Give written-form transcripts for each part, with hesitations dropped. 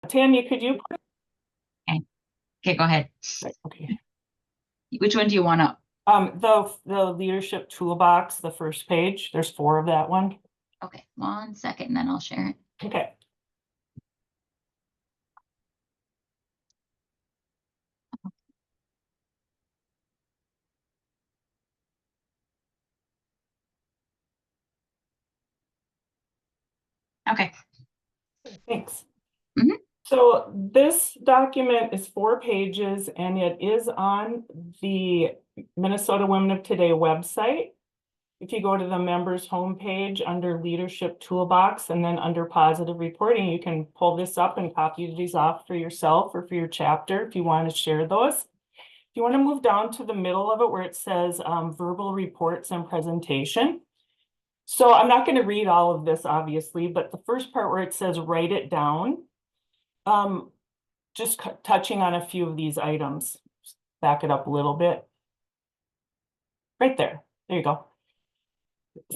Tanya, could you? Okay, go ahead. Okay. Which one do you want up? The leadership toolbox, the first page, there's 4 of that one. Okay, 1 second, and then I'll share it. Okay. Okay. Thanks. Mhm. So this document is 4 pages and it is on the Minnesota Women of Today website. If you go to the members homepage under leadership toolbox and then under positive reporting, you can pull this up and copy these off for yourself or for your chapter if you want to share those. If you want to move down to the middle of it where it says verbal reports and presentation. So I'm not going to read all of this, obviously, but the first part where it says write it down, just touching on a few of these items. Back it up a little bit. Right there. There you go.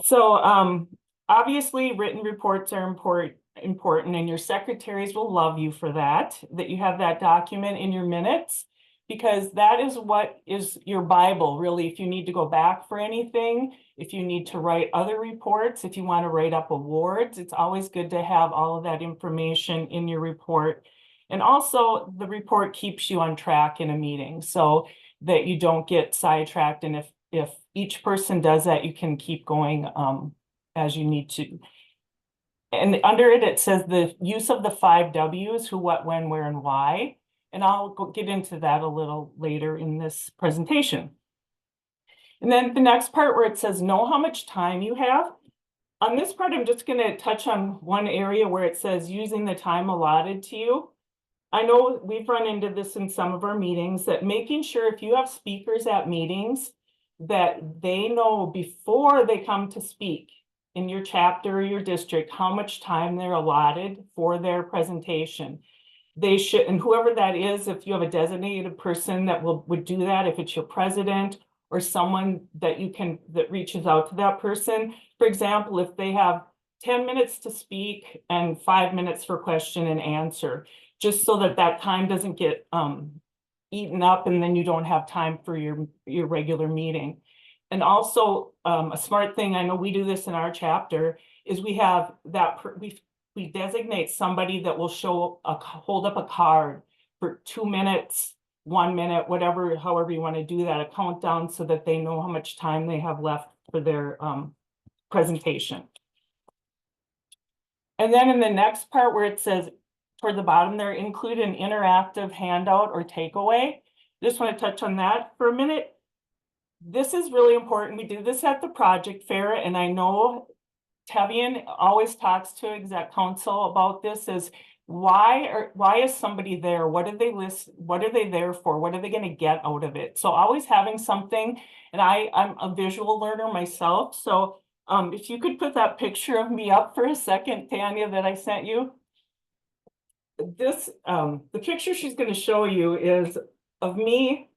So obviously written reports are important and your secretaries will love you for that you have that document in your minutes, because that is what is your Bible, really. If you need to go back for anything, if you need to write other reports, if you want to write up awards, it's always good to have all of that information in your report. And also the report keeps you on track in a meeting so that you don't get sidetracked. And if each person does that, you can keep going as you need to. And under it, it says the use of the 5 W's, who, what, when, where, and why. And I'll get into that a little later in this presentation. And then the next part where it says know how much time you have. On this part, I'm just going to touch on one area where it says using the time allotted to you. I know we've run into this in some of our meetings, that making sure if you have speakers at meetings that they know before they come to speak in your chapter or your district how much time they're allotted for their presentation. They should, and whoever that is, if you have a designated person that would do that, if it's your president or someone that that reaches out to that person. For example, if they have 10 minutes to speak and 5 minutes for question and answer, just so that that time doesn't get eaten up and then you don't have time for your regular meeting. And also a smart thing, I know we do this in our chapter, is we have that, we designate somebody that will hold up a card for 2 minutes, 1 minute, whatever, however you want to do that, a countdown, so that they know how much time they have left for their presentation. And then in the next part where it says toward the bottom there, include an interactive handout or takeaway. Just want to touch on that for a minute. This is really important. We do this at the project fair, and I know Tevian always talks to exec council about this, is why is somebody there? What did they list? What are they there for? What are they going to get out of it? So always having something, and I'm a visual learner myself. So if you could put that picture of me up for a second, Tanya, that I sent you. This, the picture she's going to show you is of me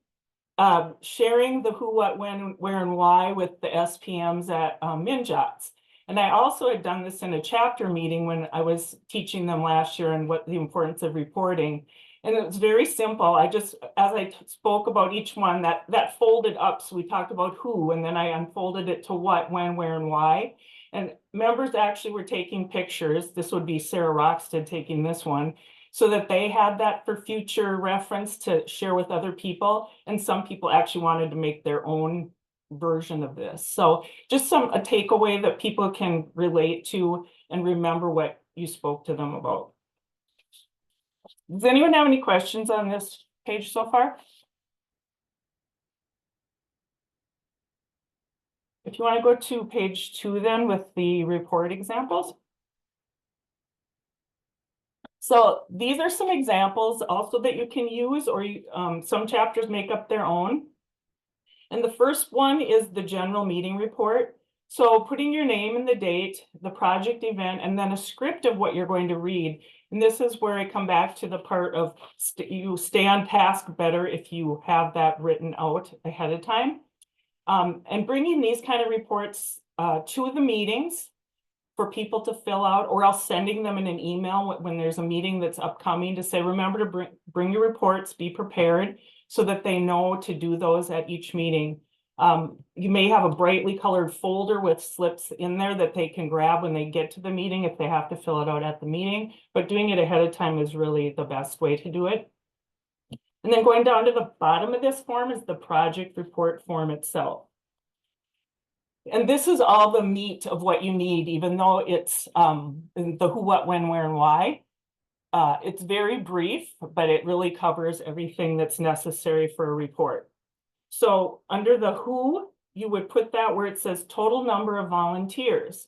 sharing the who, what, when, where, and why with the SPMs at MnJOTS. And I also had done this in a chapter meeting when I was teaching them last year and what the importance of reporting. And it was very simple. I just, as I spoke about each one, that folded up. So we talked about who, and then I unfolded it to what, when, where, and why. And members actually were taking pictures. This would be Sarah Rockstead taking this one, so that they had that for future reference to share with other people. And some people actually wanted to make their own version of this. So just a takeaway that people can relate to and remember what you spoke to them about. Does anyone have any questions on this page so far? If you want to go to page 2 then with the report examples. So these are some examples also that you can use, or some chapters make up their own. And the first one is the general meeting report. So putting your name and the date, the project event, and then a script of what you're going to read. And this is where I come back to the part of you stay on task better if you have that written out ahead of time. And bringing these kind of reports to the meetings. for people to fill out, or else sending them in an email when there's a meeting that's upcoming to say, remember to bring your reports, be prepared, so that they know to do those at each meeting. You may have a brightly colored folder with slips in there that they can grab when they get to the meeting if they have to fill it out at the meeting, but doing it ahead of time is really the best way to do it. And then going down to the bottom of this form is the project report form itself. And this is all the meat of what you need, even though it's the who, what, when, where, and why. It's very brief, but it really covers everything that's necessary for a report. So under the who, you would put that where it says total number of volunteers.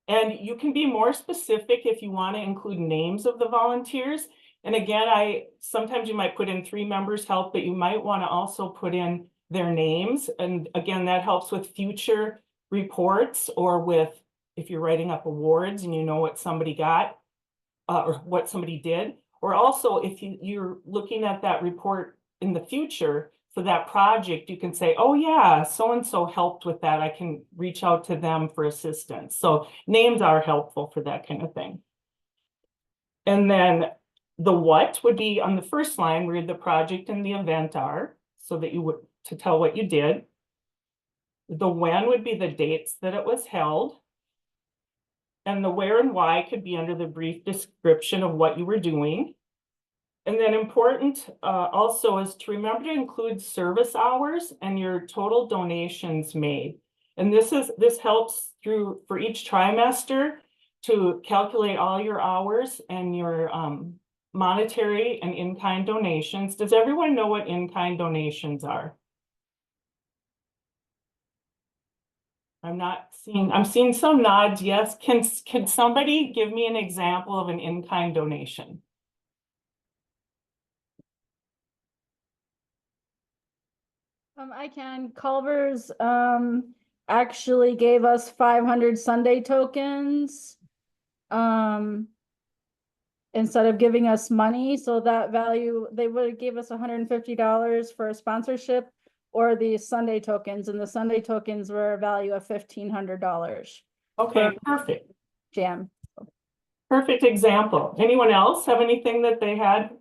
And you can be more specific if you want to include names of the volunteers. And again, sometimes you might put in 3 members help, but you might want to also put in their names. And again, that helps with future reports, or with if you're writing up awards and you know what somebody got or what somebody did. Or also if you're looking at that report in the future for that project, you can say, oh yeah, so-and-so helped with that. I can reach out to them for assistance. So names are helpful for that kind of thing. And then the what would be on the first line where the project and the event are, so that you would to tell what you did. The when would be the dates that it was held. And the where and why could be under the brief description of what you were doing. And then important also is to remember to include service hours and your total donations made. And this helps for each trimester to calculate all your hours and your monetary and in-kind donations. Does everyone know what in-kind donations are? I'm seeing some nods, yes. Can somebody give me an example of an in-kind donation? I can. Culver's actually gave us 500 Sunday tokens instead of giving us money. So that value, they would have gave us $150 for a sponsorship, or the Sunday tokens, and the Sunday tokens were a value of $1,500. Okay, perfect. Jam. Perfect example. Anyone else have anything that they have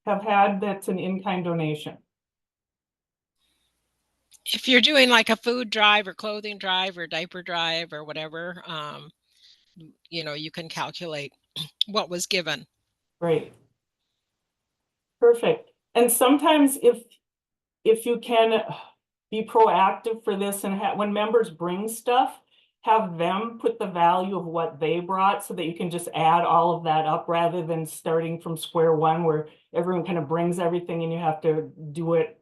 had that's an in-kind donation? If you're doing like a food drive or clothing drive or diaper drive or whatever, you can calculate what was given. Great. Perfect. And sometimes if you can be proactive for this and when members bring stuff, have them put the value of what they brought so that you can just add all of that up rather than starting from square one where everyone kind of brings everything and you have to do it,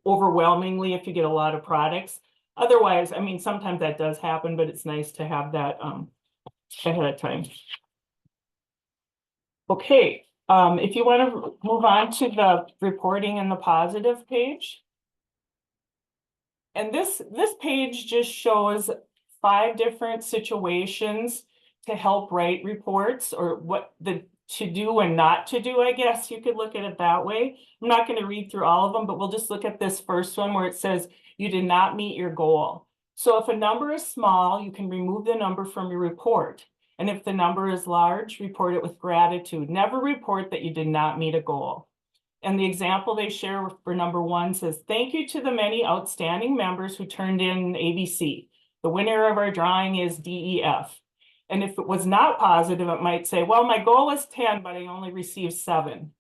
overwhelmingly if you get a lot of products. Otherwise, I mean, sometimes that does happen, but it's nice to have that ahead of time. Okay, if you want to move on to the reporting and the positive page. And this page just shows 5 different situations to help write reports, or what to do and not to do, I guess you could look at it that way. I'm not going to read through all of them, but we'll just look at this first one where it says you did not meet your goal. So if a number is small, you can remove the number from your report. And if the number is large, report it with gratitude. Never report that you did not meet a goal. And the example they share for number 1 says, thank you to the many outstanding members who turned in ABC. The winner of our drawing is DEF. And if it was not positive, it might say, well, my goal was 10, but I only received 7.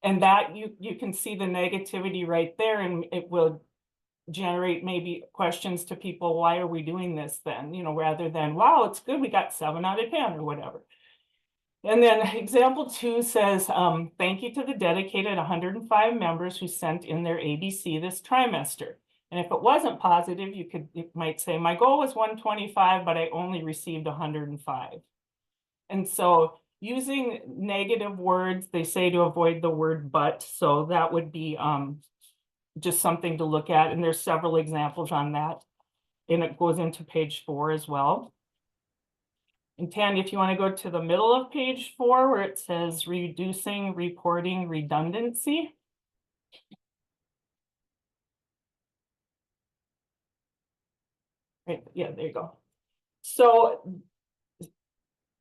And that you can see the negativity right there, and it will generate maybe questions to people, why are we doing this then? Rather than, wow, it's good, we got 7 out of 10 or whatever. And then example 2 says, thank you to the dedicated 105 members who sent in their ABC this trimester. And if it wasn't positive, it might say, my goal was 125, but I only received 105. And so using negative words, they say to avoid the word but. So that would be just something to look at. And there's several examples on that. And it goes into page 4 as well. And Tanya, if you want to go to the middle of page 4 where it says reducing reporting redundancy. Right, yeah, there you go. So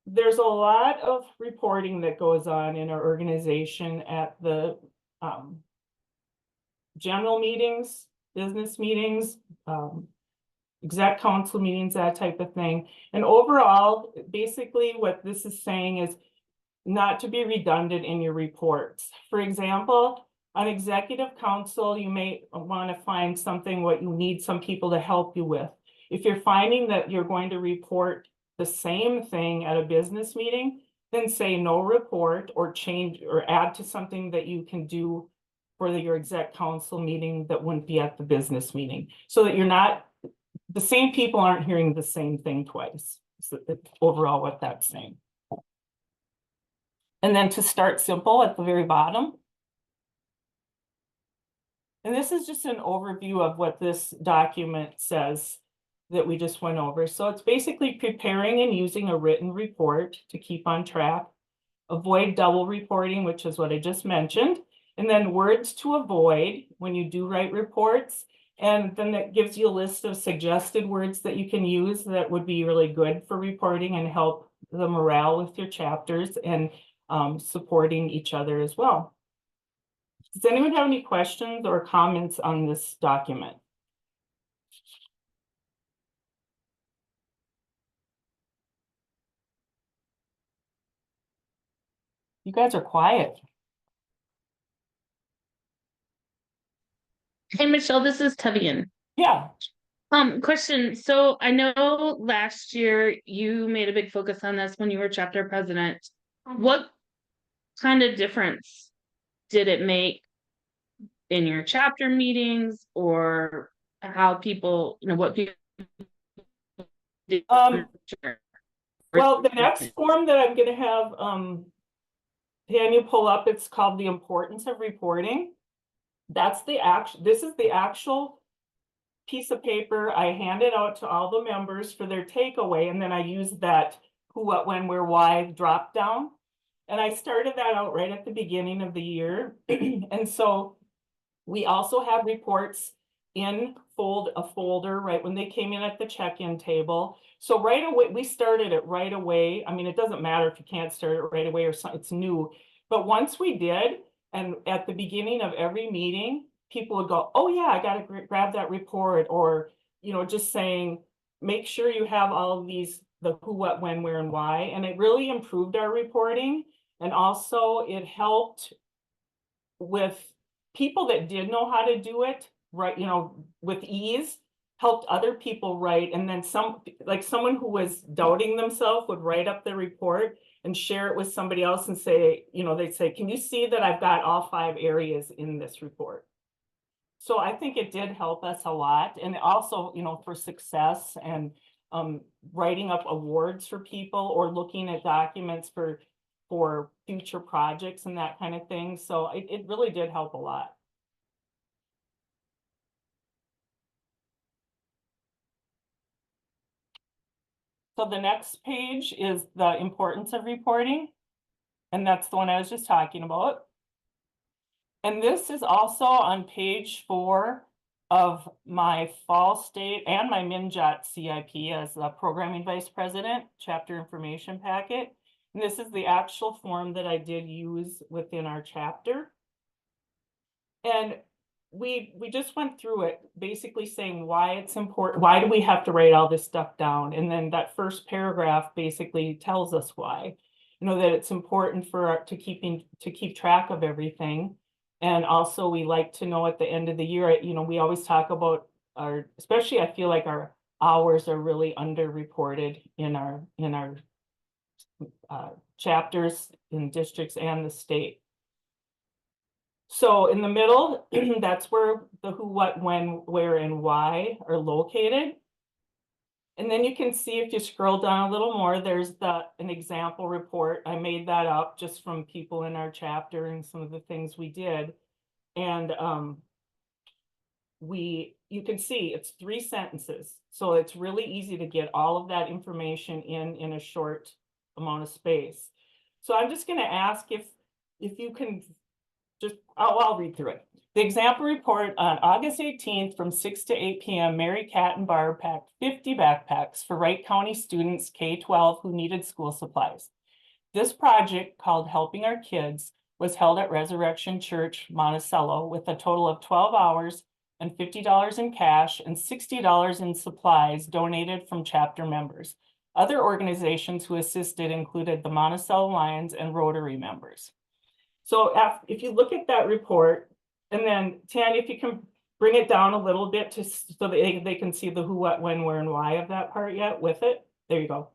there's a lot of reporting that goes on in our organization at the general meetings, business meetings, exec council meetings, that type of thing. And overall, basically what this is saying is not to be redundant in your reports. For example, on executive council, you may want to find something what you need some people to help you with. If you're finding that you're going to report the same thing at a business meeting, then say no report or change or add to something that you can do for your exec council meeting that wouldn't be at the business meeting, so that you're not, the same people aren't hearing the same thing twice. So it's overall what that's saying. And then to start simple at the very bottom. And this is just an overview of what this document says that we just went over. So it's basically preparing and using a written report to keep on track, avoid double reporting, which is what I just mentioned, and then words to avoid when you do write reports. And then that gives you a list of suggested words that you can use that would be really good for reporting and help the morale with your chapters and supporting each other as well. Does anyone have any questions or comments on this document? You guys are quiet. Hey, Michelle, this is Tevian. Yeah. Question. So I know last year you made a big focus on this when you were chapter president. What kind of difference did it make in your chapter meetings, or how people, what people did? Well, the next form that I'm gonna have Tanya pull up, it's called The Importance of Reporting. That's the this is the actual piece of paper I handed out to all the members for their takeaway, and then I used that who, what, when, where, why drop down. And I started that out right at the beginning of the year. And so we also have reports in a folder right when they came in at the check-in table. So right away, we started it right away. I mean, it doesn't matter if you can't start it right away or something, it's new. But once we did, and at the beginning of every meeting, people would go, oh yeah, I got to grab that report, or, just saying, make sure you have all of these, the who, what, when, where, and why. And it really improved our reporting. And also it helped with people that did know how to do it, right, with ease, helped other people write. And then someone who was doubting themselves would write up the report and share it with somebody else and say, they'd say, can you see that I've got all 5 areas in this report? So I think it did help us a lot. And also, for success and writing up awards for people or looking at documents for future projects and that kind of thing. So it really did help a lot. So the next page is the importance of reporting. And that's the one I was just talking about. And this is also on page 4 of my Fall State and my MnJOT CIP as the programming vice president, chapter information packet. And this is the actual form that I did use within our chapter. And we just went through it, basically saying why it's important. Why do we have to write all this stuff down? And then that first paragraph basically tells us why, that it's important to keep track of everything. And also we like to know at the end of the year, we always talk about especially I feel like our hours are really underreported in our chapters in districts and the state. So in the middle, that's where the who, what, when, where, and why are located. And then you can see if you scroll down a little more, there's an example report. I made that up just from people in our chapter and some of the things we did. And you can see it's 3 sentences. So it's really easy to get all of that information in a short amount of space. So I'm just going to ask if you can I'll read through it. The example report on August 18th from 6 to 8 p.m. Mary Cat and Barb packed 50 backpacks for Wright County students K-12 who needed school supplies. This project, called Helping Our Kids, was held at Resurrection Church, Monticello, with a total of 12 hours and $50 in cash and $60 in supplies donated from chapter members. Other organizations who assisted included the Monticello Lions and Rotary members. So if you look at that report, and then Tanya, if you can bring it down a little bit so that they can see the who, what, when, where, and why of that part yet with it. There you go.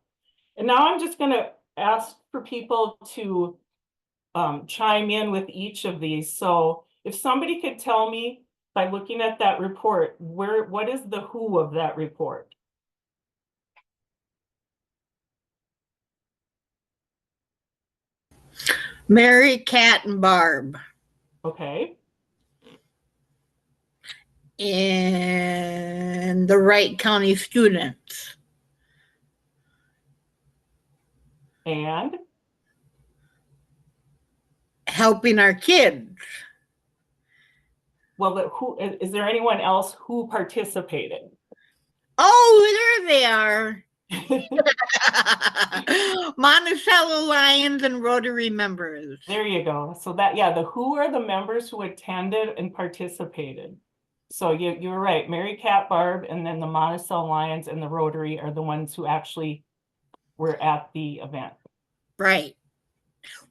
And now I'm just gonna ask for people to chime in with each of these. So if somebody could tell me by looking at that report, what is the who of that report? Mary, Cat, and Barb. Okay, And the Wright County students. and Helping Our Kids. well, who is there anyone else who participated? Oh, there they are. Monticello Lions and Rotary members. There you go. So that, yeah, the who are the members who attended and participated. So you're right, Mary Cat, Barb, and then the Monticello Lions and the Rotary are the ones who actually were at the event. Right.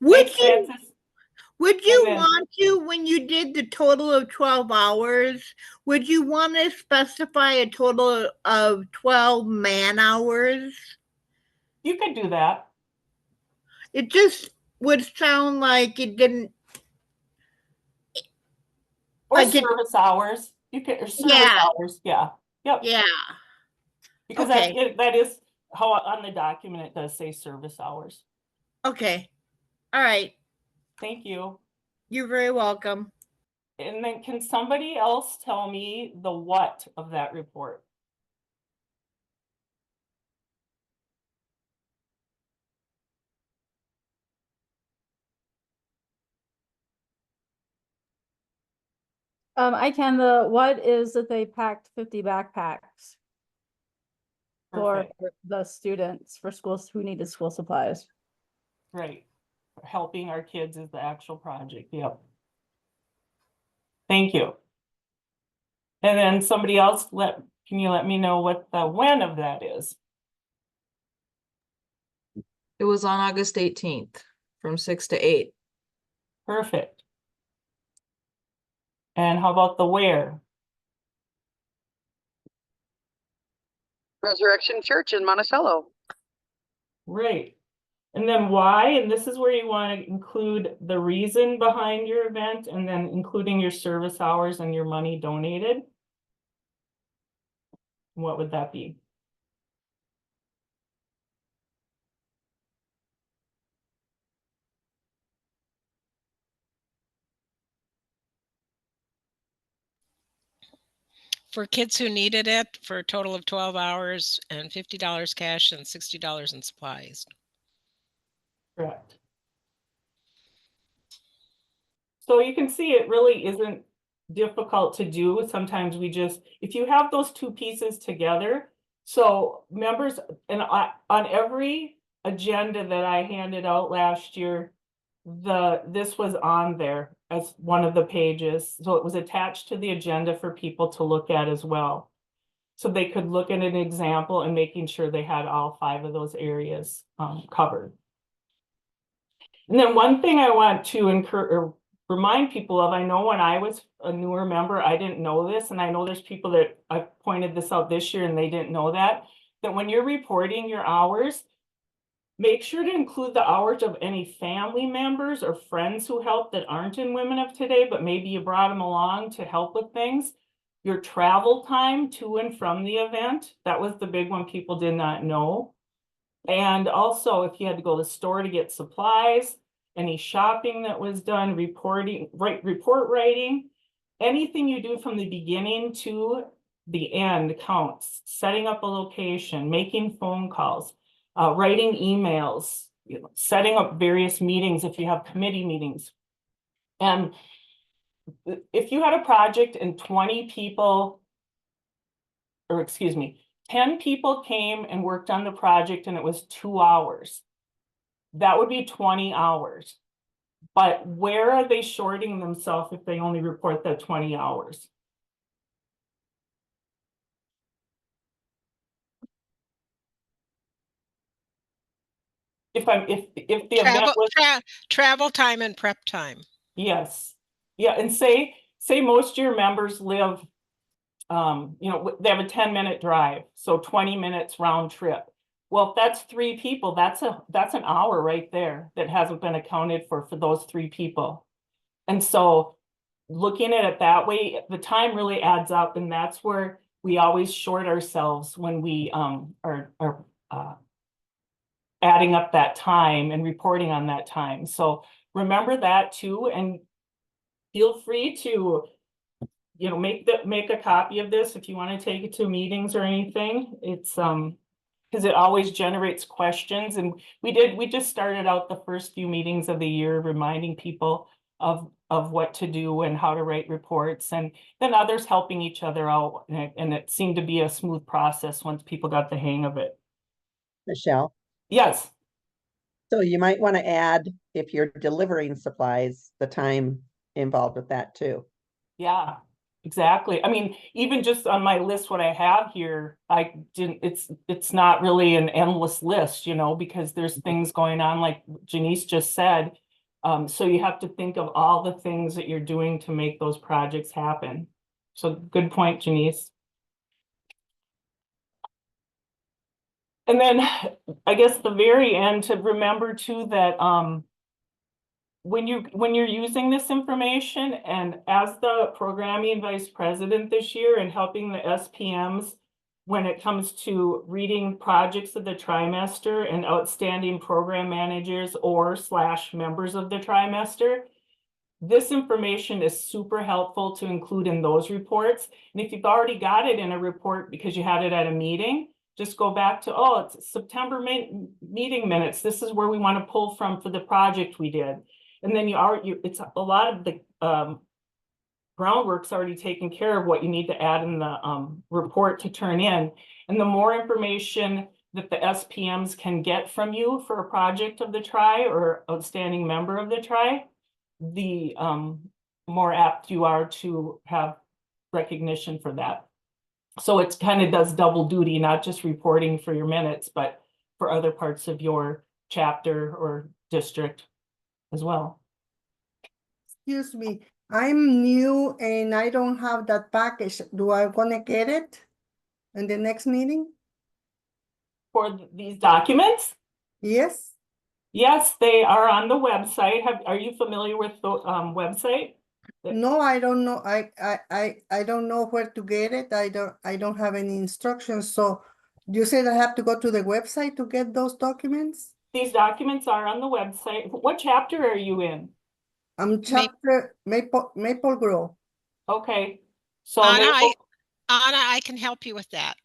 Thanks, Francis. Would you And then- want to, when you did the total of 12 hours, would you want to specify a total of 12 man hours? You could do that. It just would sound like it didn't. Or Like it- service hours. You could, or service Yeah. hours, yeah. Yep. Yeah. Because Okay. that is how on the document it does say service hours. Okay. All right. Thank you. You're very welcome. And then can somebody else tell me the what of that report? I can, what is that they packed 50 backpacks for Perfect. the students for schools who needed school supplies. Right. Helping Our Kids is the actual project. Yep. Thank you. And then somebody else, can you let me know what the when of that is? It was on August 18th from 6 to 8. Perfect. And how about the where? Resurrection Church in Monticello. Right. And then why? And this is where you want to include the reason behind your event and then including your service hours and your money donated. What would that be? For kids who needed it for a total of 12 hours and $50 cash and $60 in supplies. Correct. So you can see it really isn't difficult to do. Sometimes we just, if you have those two pieces together, so members, and on every agenda that I handed out last year, this was on there as one of the pages. So it was attached to the agenda for people to look at as well. So they could look at an example and making sure they had all 5 of those areas covered. And then one thing I want to remind people of, I know when I was a newer member, I didn't know this, and I know there's people that I pointed this out this year and they didn't know that when you're reporting your hours, make sure to include the hours of any family members or friends who help that aren't in Women of Today, but maybe you brought them along to help with things. Your travel time to and from the event, that was the big one people did not know. And also if you had to go to the store to get supplies, any shopping that was done, report writing, anything you do from the beginning to the end counts. Setting up a location, making phone calls, writing emails, setting up various meetings if you have committee meetings. And if you had a project and 20 people, or excuse me, 10 people came and worked on the project and it was 2 hours, that would be 20 hours. But where are they shorting themselves if they only report that 20 hours? If the event was, Travel time and prep time. yes, yeah, and say most of your members live, you know, they have a 10-minute drive, so 20 minutes round trip. Well, if that's 3 people, that's an hour right there that hasn't been accounted for those 3 people. And so looking at it that way, the time really adds up, and that's where we always short ourselves when we are adding up that time and reporting on that time. So remember that too, and feel free to, you know, make a copy of this if you want to take it to meetings or anything. It's because it always generates questions, and we just started out the first few meetings of the year reminding people of what to do and how to write reports, and then others helping each other out, and it seemed to be a smooth process once people got the hang of it. Michelle, Yes. so you might want to add, if you're delivering supplies, the time involved with that too. Yeah, exactly. I mean, even just on my list, what I have here, it's not really an endless list, you know, because there's things going on like Janice just said. So you have to think of all the things that you're doing to make those projects happen. So good point, Janice. And then I guess the very end, to remember too that when you're using this information, and as the programming vice president this year and helping the SPMs when it comes to reading projects of the trimester and outstanding program managers or / members of the trimester, this information is super helpful to include in those reports. And if you've already got it in a report because you had it at a meeting, just go back to, oh, it's September meeting minutes. This is where we want to pull from for the project we did. And then it's a lot of the groundwork's already taken care of what you need to add in the report to turn in. And the more information that the SPMs can get from you for a project of the tri or outstanding member of the tri, the more apt you are to have recognition for that. So it kind of does double duty, not just reporting for your minutes, but for other parts of your chapter or district as well. Excuse me, I'm new and I don't have that package. Do I gonna get it in the next meeting? For these documents? Yes. Yes, they are on the website. Are you familiar with the website? No, I don't know. I don't know where to get it. I don't have any instructions. So you said I have to go to the website to get those documents? These documents are on the website. What chapter are you in? I'm chapter Maple Grove. Okay. So Anna, I can help you with that.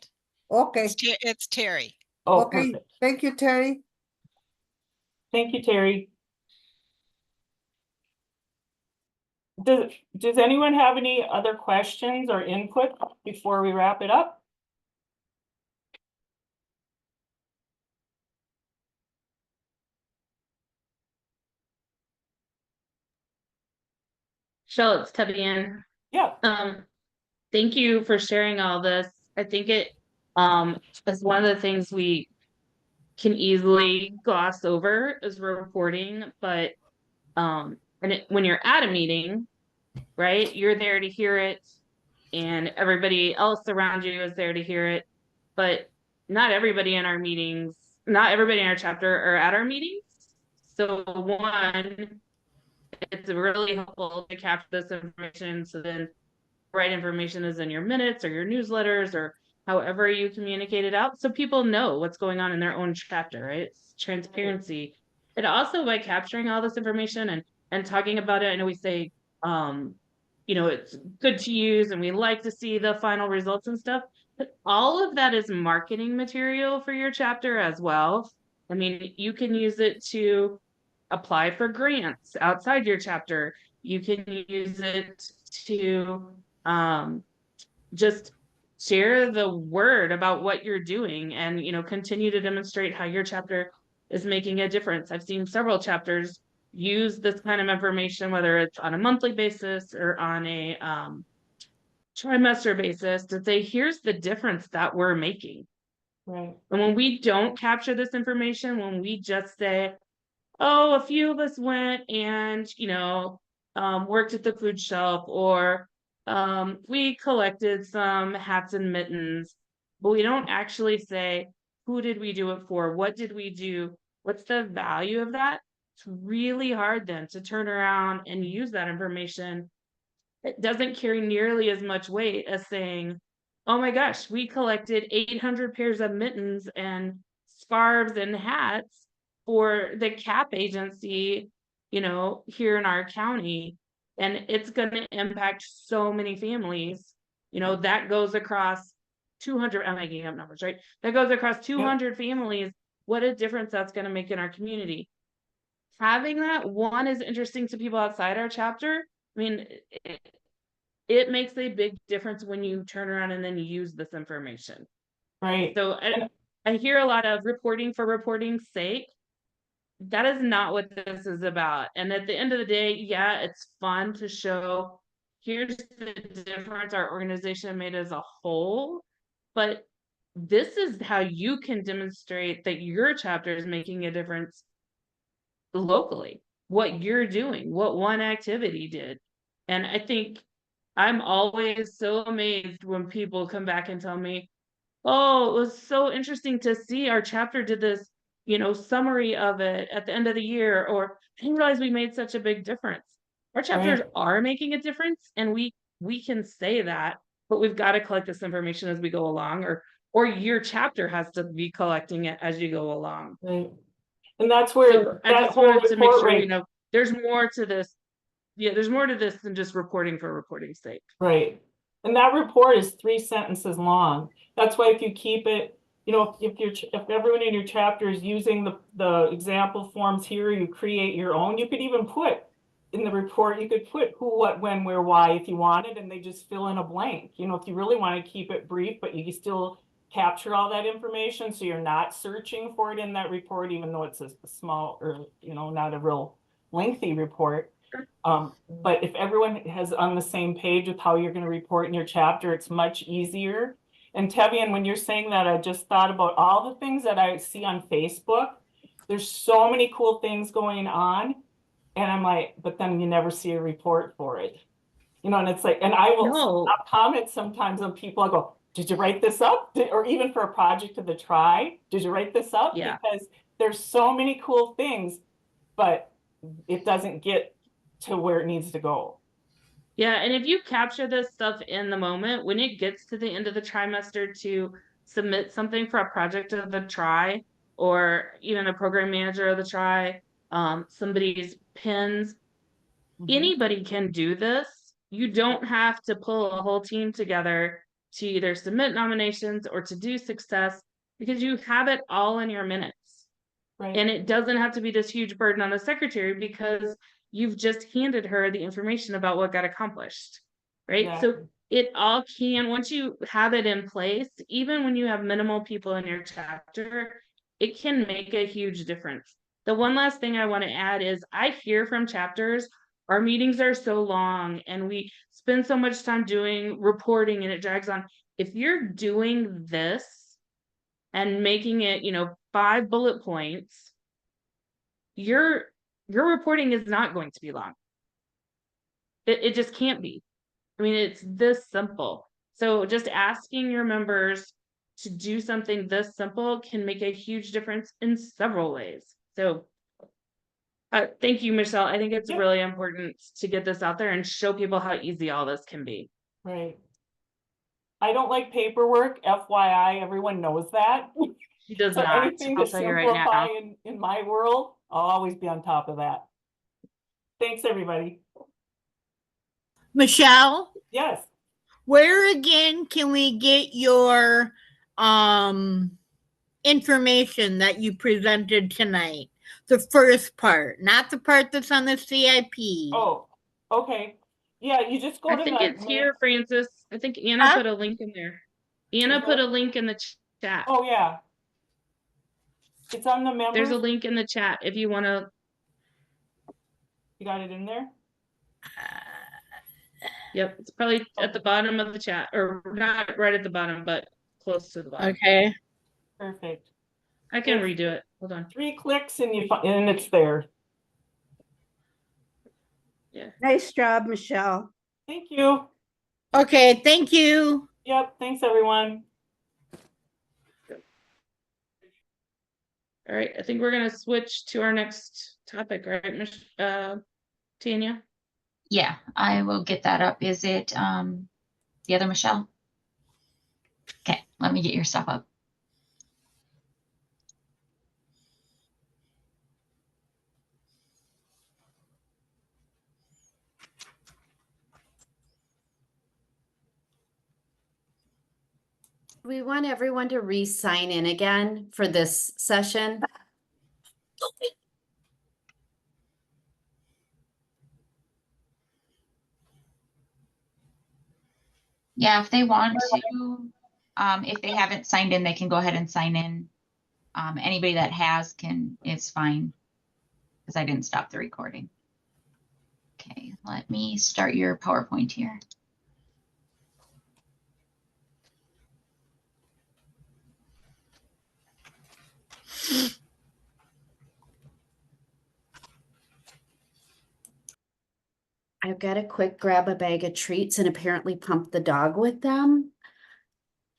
Okay. It's Terry. Oh, Okay. perfect. Thank you, Terry. Thank you, Terry. Does anyone have any other questions or input before we wrap it up? Michelle, it's Tevian. Yeah. Thank you for sharing all this. I think it is one of the things we can easily gloss over as we're reporting, but when you're at a meeting, right, you're there to hear it, and everybody else around you is there to hear it, but not everybody in our meetings, not everybody in our chapter are at our meetings. So one, it's really helpful to capture this information, so then the right information is in your minutes or your newsletters or however you communicate it out, so people know what's going on in their own chapter, right? It's transparency. And also, by capturing all this information and talking about it, I know we say, you know, it's good to use and we like to see the final results and stuff, but all of that is marketing material for your chapter as well. I mean, you can use it to apply for grants outside your chapter. You can use it to just share the word about what you're doing and, you know, continue to demonstrate how your chapter is making a difference. I've seen several chapters use this kind of information, whether it's on a monthly basis or on a trimester basis, to say, here's the difference that we're making. Right. And when we don't capture this information, when we just say, oh, a few of us went and, you know, worked at the food shelf, or we collected some hats and mittens, but we don't actually say, who did we do it for? What did we do? What's the value of that? It's really hard then to turn around and use that information. It doesn't carry nearly as much weight as saying, oh my gosh, we collected 800 pairs of mittens and scarves and hats for the CAP agency, you know, here in our county. And it's going to impact so many families. You know, that goes across 200, I'm making up numbers, right? That goes across 200 families. What a difference that's going to make in our community. Having that, one, is interesting to people outside our chapter. I mean, it makes a big difference when you turn around and then use this information. Right. So I hear a lot of reporting for reporting's sake. That is not what this is about. And at the end of the day, yeah, it's fun to show, here's the difference our organization made as a whole. But this is how you can demonstrate that your chapter is making a difference locally, what you're doing, what one activity did. And I think I'm always so amazed when people come back and tell me, oh, it was so interesting to see our chapter did this, you know, summary of it at the end of the year, or I didn't realize we made such a big difference. Our chapters are making a difference, and we can say that, but we've got to collect this information as we go along, or your chapter has to be collecting it as you go along. Right. And that's where So I just wanted to make sure, you know, there's more to this. Yeah, there's more to this than just reporting for reporting's sake. Right. And that report is 3 sentences long. That's why if you keep it, you know, if everyone in your chapter is using the example forms here, you create your own. You could even put in the report, you could put who, what, when, where, why if you wanted, and they just fill in a blank. You know, if you really want to keep it brief, but you still capture all that information, so you're not searching for it in that report, even though it's a small, or, you know, not a real lengthy report. But if everyone has on the same page with how you're going to report in your chapter, it's much easier. And Tevian, when you're saying that, I just thought about all the things that I see on Facebook. There's so many cool things going on. And I'm like, but then you never see a report for it. You know, and it's like, and I will comment sometimes on people, I go, did you write this up? Or even for a project of the Tri, did you write this up? Yeah. Because there's so many cool things, but it doesn't get to where it needs to go. Yeah, and if you capture this stuff in the moment, when it gets to the end of the trimester to submit something for a project of the Tri, or even a program manager of the Tri, somebody's pins, anybody can do this. You don't have to pull a whole team together to either submit nominations or to do success, because you have it all in your minutes. Right. And it doesn't have to be this huge burden on the secretary, because you've just handed her the information about what got accomplished, right? Yeah. So it all can, once you have it in place, even when you have minimal people in your chapter, it can make a huge difference. The one last thing I want to add is, I hear from chapters, our meetings are so long and we spend so much time doing reporting and it drags on. If you're doing this and making it, you know, 5 bullet points, your reporting is not going to be long. It just can't be. I mean, it's this simple. So just asking your members to do something this simple can make a huge difference in several ways. So thank you, Michelle. I think it's really important to get this out there and show people how easy all this can be. Right. I don't like paperwork, FYI, everyone knows that. She does So not. anything I'll to tell you right simplify now. in my world, I'll always be on top of that. Thanks, everybody. Michelle, Yes. where again can we get your information that you presented tonight? The first part, not the part that's on the CIP. Oh, okay. Yeah, you just go I to think the it's main- here, Francis. I think Anna Huh? put a link in there. Anna Is put it? a link in the chat. Oh, yeah. It's on the There's a members. link in the chat if you want to. You got it in there? Yep, it's probably at the bottom of the chat, or not right at the bottom, but close to the bottom. Okay. Perfect. I can Yes. redo it. Hold on. 3 clicks and and it's there. Nice job, Michelle. Thank you. Okay, thank you. Yep, thanks everyone. All right, I think we're gonna switch to our next topic, right, Tanya? Yeah, I will get that up. Is it the other Michelle? Okay, let me get your stuff up. We want everyone to re-sign in again for this session. Yeah, if they want to, if they haven't signed in, they can go ahead and sign in. Anybody that has is fine, because I didn't stop the recording. Okay, let me start your PowerPoint here. I've got to quick grab a bag of treats and apparently pump the dog with them.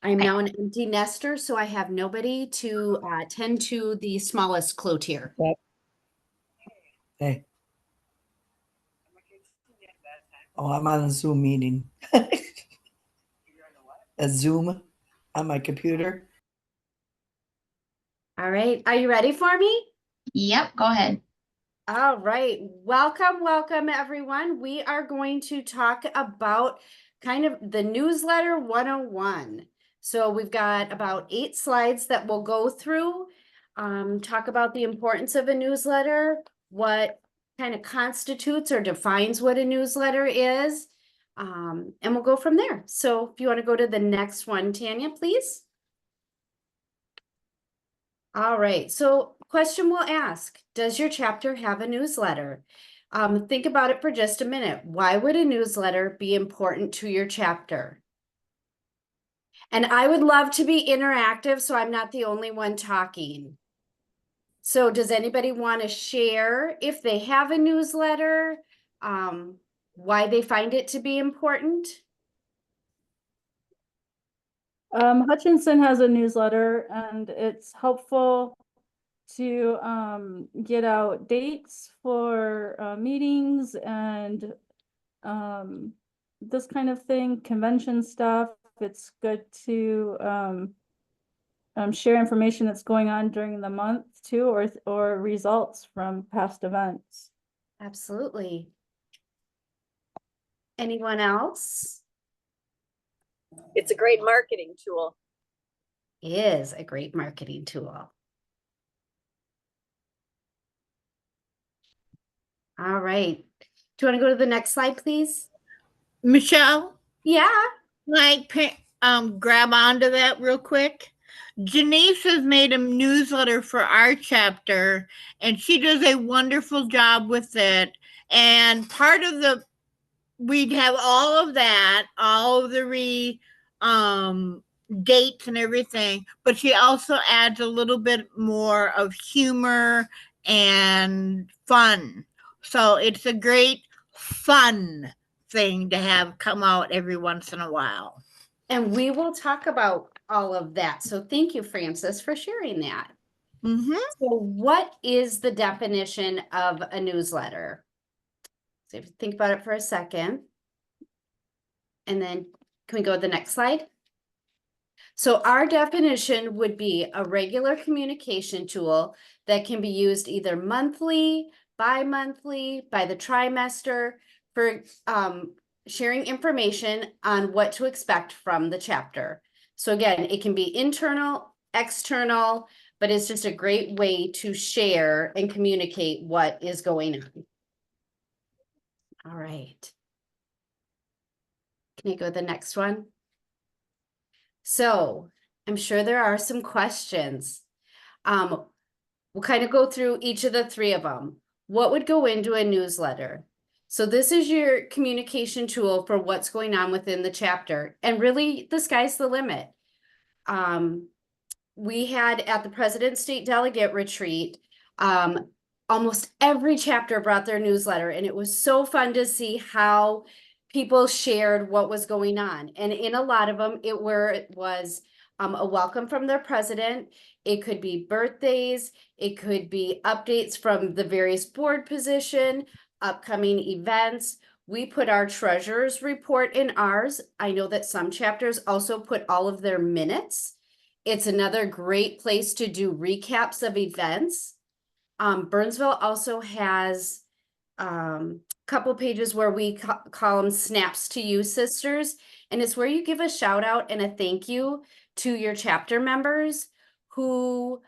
I'm now an empty nester, so I have nobody to tend to the smallest clotier. Hey. Oh, I'm on a Zoom meeting. A Zoom on my computer. All right, are you ready for me? Yep, go ahead. All right, welcome everyone. We are going to talk about kind of the newsletter 101. So we've got about 8 slides that we'll go through, talk about the importance of a newsletter, what kind of constitutes or defines what a newsletter is, and we'll go from there. So if you want to go to the next one, Tanya, please. All right, so question we'll ask, does your chapter have a newsletter? Think about it for just a minute. Why would a newsletter be important to your chapter? And I would love to be interactive, so I'm not the only one talking. So does anybody want to share if they have a newsletter, why they find it to be important? Hutchinson has a newsletter and it's helpful to get out dates for meetings and this kind of thing, convention stuff. It's good to share information that's going on during the month too, or results from past events. Absolutely. Anyone else? It's a great marketing tool. Is a great marketing tool. All right. Do you want to go to the next slide, please? Michelle, Yeah. like, grab onto that real quick. Janice has made a newsletter for our chapter, and she does a wonderful job with it. And part of we'd have all of that, all of the dates and everything, but she also adds a little bit more of humor and fun. So it's a great fun thing to have come out every once in a while. And we will talk about all of that. So thank you, Francis, for sharing that. Mm-hmm. So what is the definition of a newsletter? So if you think about it for a second. And then can we go to the next slide? So our definition would be a regular communication tool that can be used either monthly, bi-monthly, by the trimester for sharing information on what to expect from the chapter. So again, it can be internal, external, but it's just a great way to share and communicate what is going on. All right. Can you go to the next one? So I'm sure there are some questions. We'll kind of go through each of the three of them. What would go into a newsletter? So this is your communication tool for what's going on within the chapter. And really, the sky's the limit. We had at the President State Delegate Retreat, almost every chapter brought their newsletter, and it was so fun to see how people shared what was going on. And in a lot of them, it was a welcome from their president. It could be birthdays. It could be updates from the various board position, upcoming events. We put our treasurer's report in ours. I know that some chapters also put all of their minutes. It's another great place to do recaps of events. Burnsville also has couple pages where we call them snaps to you, sisters. And it's where you give a shout out and a thank you to your chapter members who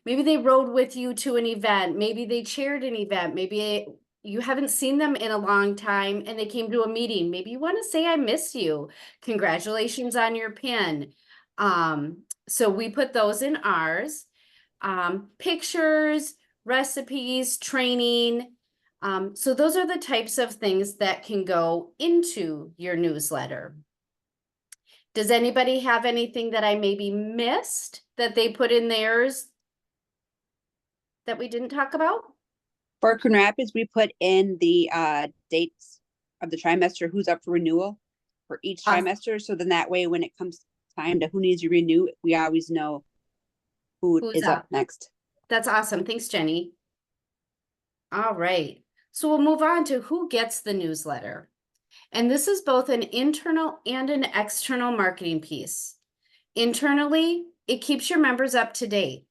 maybe they rode with you to an event, maybe they chaired an event, maybe you haven't seen them in a long time and they came to a meeting. Maybe you want to say, I miss you. Congratulations on your pin. So we put those in ours. Pictures, recipes, training. So those are the types of things that can go into your newsletter. Does anybody have anything that I maybe missed that they put in theirs that we didn't talk about? For Coon Rapids, we put in the dates of the trimester, who's up for renewal for each trimester. So then that way, when it comes time to who needs to renew, we always know who's is up next. That's awesome. Thanks, Jenny. All right. So we'll move on to who gets the newsletter. And this is both an internal and an external marketing piece. Internally, it keeps your members up to date.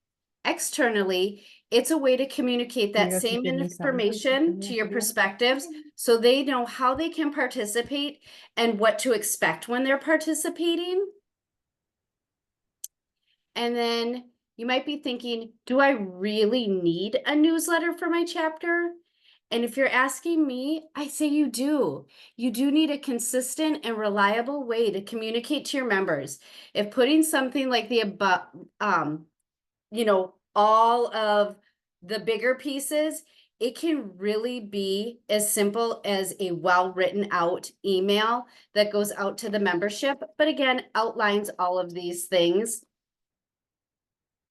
Externally, it's a way to communicate that same information to your perspectives so they know how they can participate and what to expect when they're participating. And then you might be thinking, do I really need a newsletter for my chapter? And if you're asking me, I say you do. You do need a consistent and reliable way to communicate to your members. If putting something like the above, you know, all of the bigger pieces, it can really be as simple as a well-written out email that goes out to the membership, but again, outlines all of these things.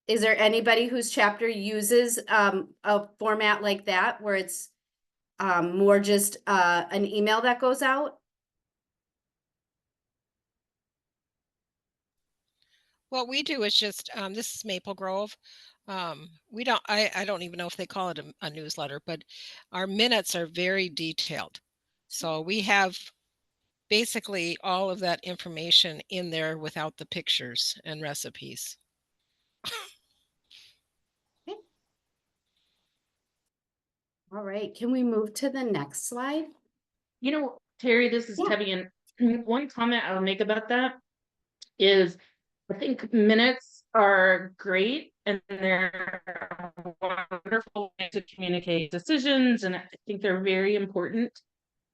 Is there anybody whose chapter uses a format like that where it's more just an email that goes out? What we do is just, this is Maple Grove. We don't, I don't even know if they call it a newsletter, but our minutes are very detailed. So we have basically all of that information in there without the pictures and recipes. All right, can we move to the next slide? You know, Terry, this is Debbie, and one comment I'll make about that is I think minutes are great and they're a wonderful way to communicate decisions, and I think they're very important.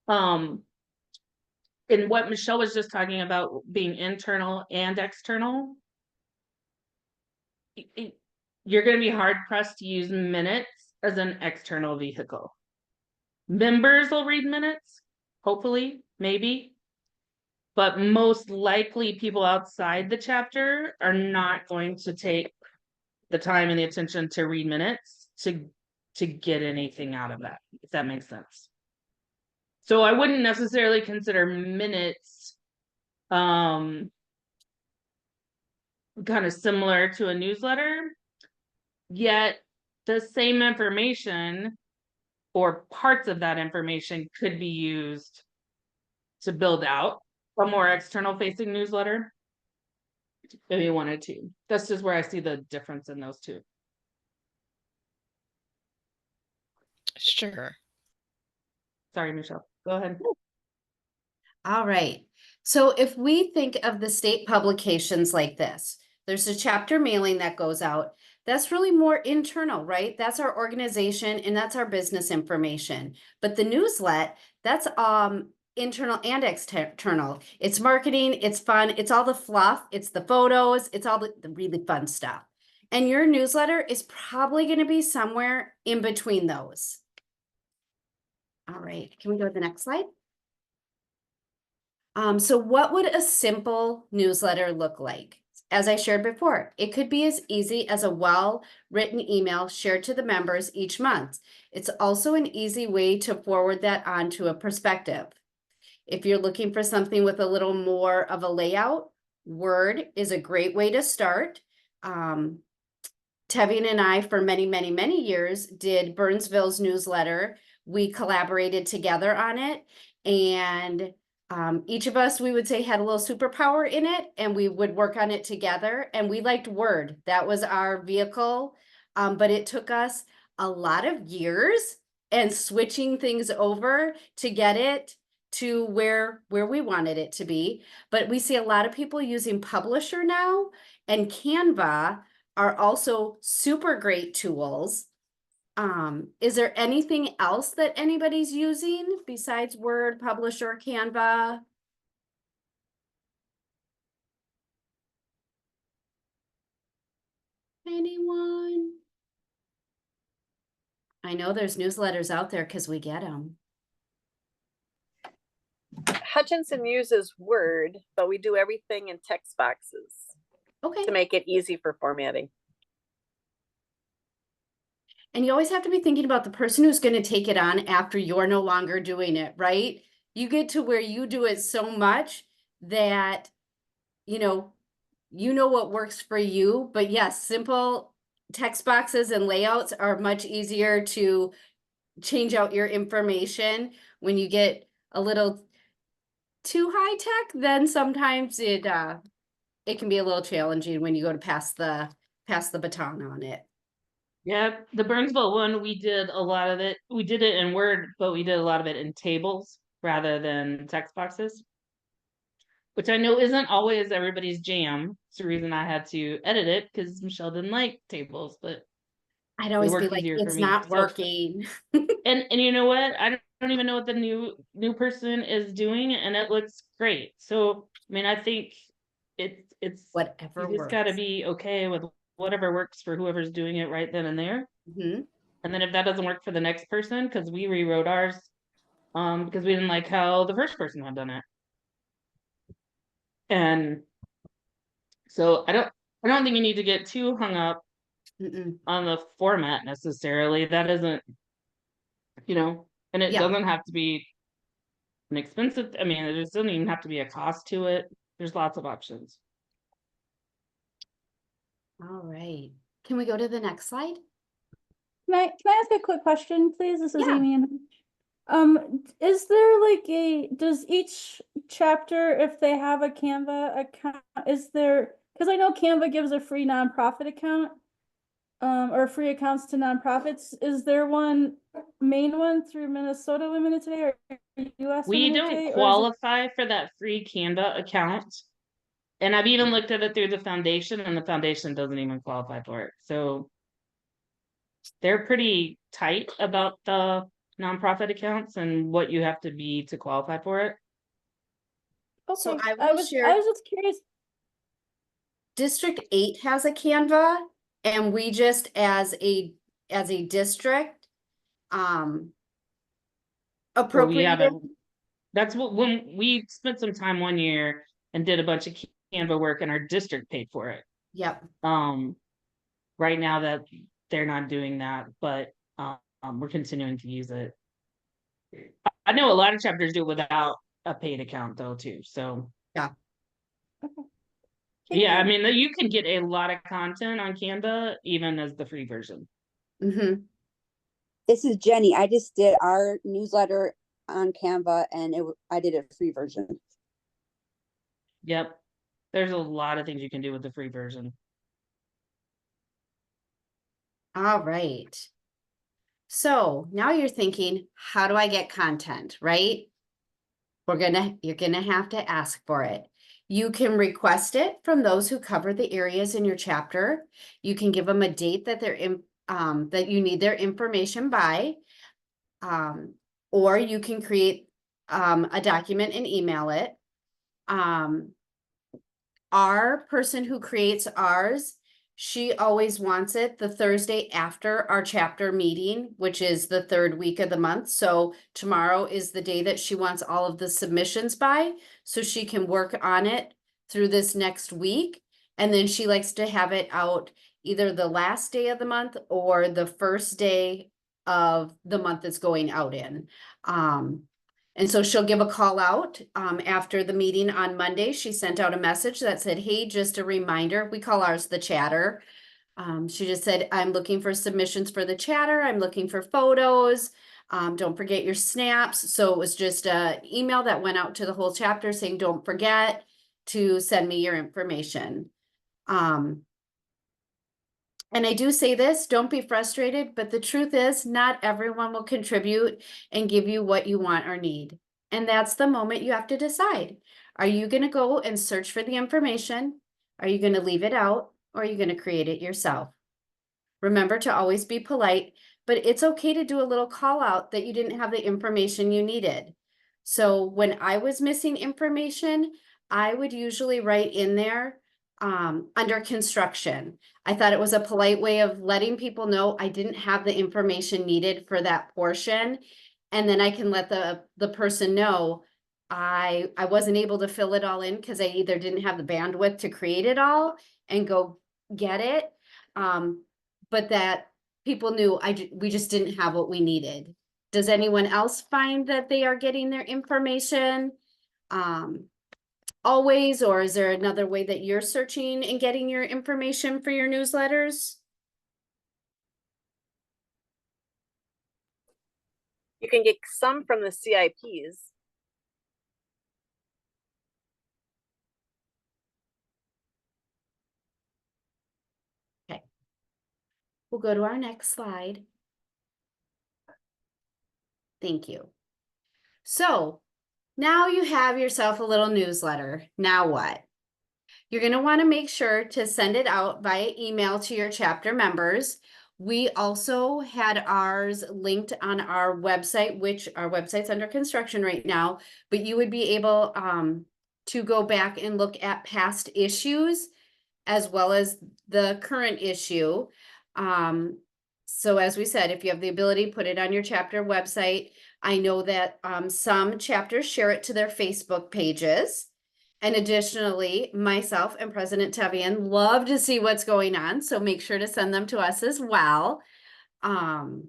And what Michelle was just talking about being internal and external, you're going to be hard pressed to use minutes as an external vehicle. Members will read minutes, hopefully, maybe, but most likely people outside the chapter are not going to take the time and the attention to read minutes to get anything out of that, if that makes sense. So I wouldn't necessarily consider minutes kind of similar to a newsletter, yet the same information or parts of that information could be used to build out a more external facing newsletter. Maybe one or two. That's just where I see the difference in those two. Sure. Sorry, Michelle, go ahead. All right. So if we think of the state publications like this, there's a chapter mailing that goes out that's really more internal, right? That's our organization and that's our business information. But the newslet, that's internal and external. It's marketing, it's fun, it's all the fluff, it's the photos, it's all the really fun stuff. And your newsletter is probably going to be somewhere in between those. All right, can we go to the next slide? So what would a simple newsletter look like? As I shared before, it could be as easy as a well-written email shared to the members each month. It's also an easy way to forward that on to a prospective. If you're looking for something with a little more of a layout, Word is a great way to start. Tevian and I, for many, many, many years, did Burnsville's newsletter. We collaborated together on it, and each of us, we would say, had a little superpower in it, and we would work on it together. And we liked Word. That was our vehicle. But it took us a lot of years and switching things over to get it to where we wanted it to be. But we see a lot of people using Publisher now, and Canva are also super great tools. Is there anything else that anybody's using besides Word, Publisher, Canva? Anyone? I know there's newsletters out there because we get them. Hutchinson uses Word, but we do everything in text boxes. Okay. To make it easy for formatting. And you always have to be thinking about the person who's going to take it on after you're no longer doing it, right? You get to where you do it so much that, you know what works for you. But yes, simple text boxes and layouts are much easier to change out your information. When you get a little too high tech, then sometimes it can be a little challenging when you go to pass the baton on it. Yeah, the Burnsville one, we did a lot of it. We did it in Word, but we did a lot of it in tables rather than text boxes, which I know isn't always everybody's jam. It's the reason I had to edit it because Michelle didn't like tables, but I'd always be like, it's not working. And you know what? I don't even know what the new person is doing, and it looks great. So I mean, I think it's whatever you just works. got to be okay with whatever works for whoever's doing it right then and there. Mm-hmm. And then if that doesn't work for the next person, because we rewrote ours, because we didn't like how the first person had done it. And so I don't think you need to get too hung up on the format necessarily. That isn't, and it doesn't have to be an expensive. I mean, there doesn't even have to be a cost to it. There's lots of options. All right. Can we go to the next slide? Can I ask a quick question, please? This is Yeah. Amy. Is there does each chapter, if they have a Canva account, because I know Canva gives a free nonprofit account, or free accounts to nonprofits. Is there main one through Minnesota Women Today or US We Women don't Today, qualify for that free Canva account. And I've even looked at it through the foundation, and the foundation doesn't even qualify for it. So they're pretty tight about the nonprofit accounts and what you have to be to qualify for it. Okay. So I I will was share. I was just curious. District 8 has a Canva, and we just as a district appropriated. That's when we spent some time one year and did a bunch of Canva work, and our district paid for it. Yep. Right now that they're not doing that, but we're continuing to use it. I know a lot of chapters do it without a paid account though too. So yeah. Yeah, I mean, you can get a lot of content on Canva even as the free version. Mm-hmm. This is Jenny. I just did our newsletter on Canva, and I did a free version. Yep. There's a lot of things you can do with the free version. All right. So now you're thinking, how do I get content, right? You're gonna have to ask for it. You can request it from those who cover the areas in your chapter. You can give them a date that they're in, that you need their information by. Or you can create a document and email it. Our person who creates ours, she always wants it the Thursday after our chapter meeting, which is the third week of the month. So tomorrow is the day that she wants all of the submissions by, so she can work on it through this next week. And then she likes to have it out either the last day of the month or the first day of the month it's going out in. And so she'll give a call out after the meeting on Monday. She sent out a message that said, hey, just a reminder, we call ours the chatter. She just said, I'm looking for submissions for the chatter. I'm looking for photos. Don't forget your snaps. So it was just an email that went out to the whole chapter saying, don't forget to send me your information. And I do say this, don't be frustrated, but the truth is not everyone will contribute and give you what you want or need. And that's the moment you have to decide. Are you going to go and search for the information? Are you going to leave it out, or are you going to create it yourself? Remember to always be polite, but it's okay to do a little call out that you didn't have the information you needed. So when I was missing information, I would usually write in there under construction. I thought it was a polite way of letting people know I didn't have the information needed for that portion. And then I can let the person know I wasn't able to fill it all in because I either didn't have the bandwidth to create it all and go get it. But that people knew we just didn't have what we needed. Does anyone else find that they are getting their information always, or is there another way that you're searching and getting your information for your newsletters? You can get some from the CIPs. Okay. We'll go to our next slide. Thank you. So now you have yourself a little newsletter. Now what? You're going to want to make sure to send it out via email to your chapter members. We also had ours linked on our website, which our website's under construction right now, but you would be able to go back and look at past issues as well as the current issue. So as we said, if you have the ability, put it on your chapter website. I know that some chapters share it to their Facebook pages. And additionally, myself and President Tevian love to see what's going on. So make sure to send them to us as well. But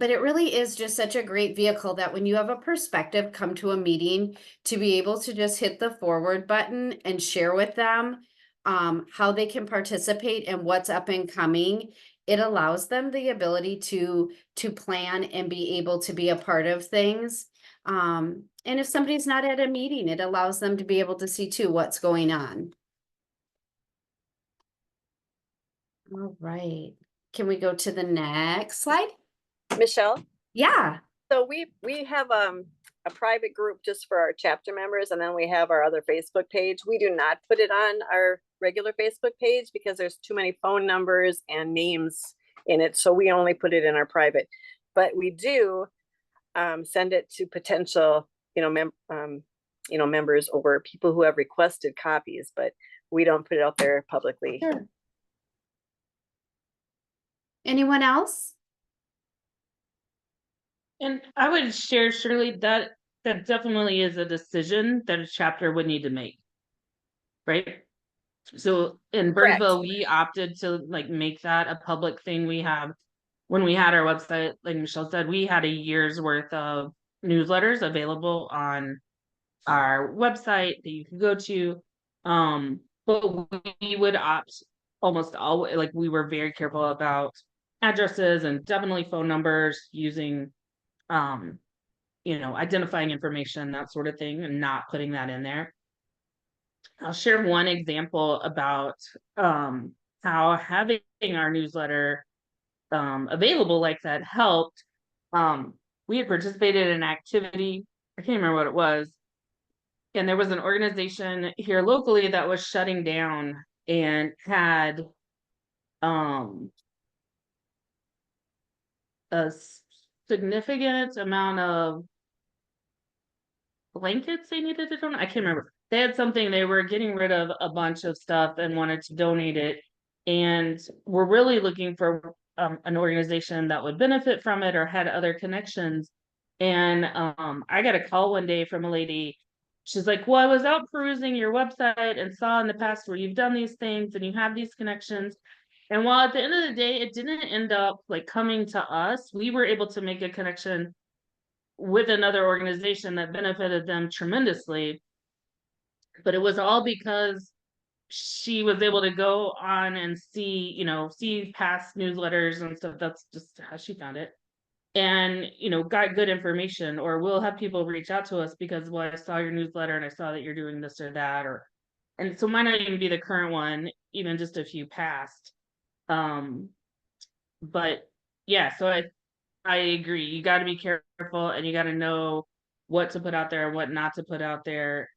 it really is just such a great vehicle that when you have a perspective come to a meeting, to be able to just hit the forward button and share with them how they can participate and what's up and coming. It allows them the ability to plan and be able to be a part of things. And if somebody's not at a meeting, it allows them to be able to see too what's going on. All right. Can we go to the next slide? Michelle? Yeah. So we have a private group just for our chapter members, and then we have our other Facebook page. We do not put it on our regular Facebook page because there's too many phone numbers and names in it. So we only put it in our private, but we do send it to potential, members or people who have requested copies, but we don't put it out there publicly. Sure. Anyone else? And I would share, Shirley, that definitely is a decision that a chapter would need to make, right? So in Burnsville, we opted to make that a public thing. When we had our website, like Michelle said, we had a year's worth of newsletters available on our website that you could go to. But we would opt almost always, we were very careful about addresses and definitely phone numbers, using identifying information, that sort of thing, and not putting that in there. I'll share one example about how having our newsletter available like that helped. We had participated in an activity, I can't remember what it was, and there was an organization here locally that was shutting down and had a significant amount of blankets they needed to donate. I can't remember. They had something, they were getting rid of a bunch of stuff and wanted to donate it. And we're really looking for an organization that would benefit from it or had other connections. And I got a call one day from a lady. She's like, well, I was out perusing your website and saw in the past where you've done these things and you have these connections. And while at the end of the day, it didn't end up like coming to us, we were able to make a connection with another organization that benefited them tremendously. But it was all because she was able to go on and see, you know, see past newsletters and stuff. That's just how she found it. And, you know, got good information. Or we'll have people reach out to us because, well, I saw your newsletter and I saw that you're doing this or that, or, and so might not even be the current one, even just a few past. But yeah, so I agree. You got to be careful and you got to know what to put out there and what not to put out there.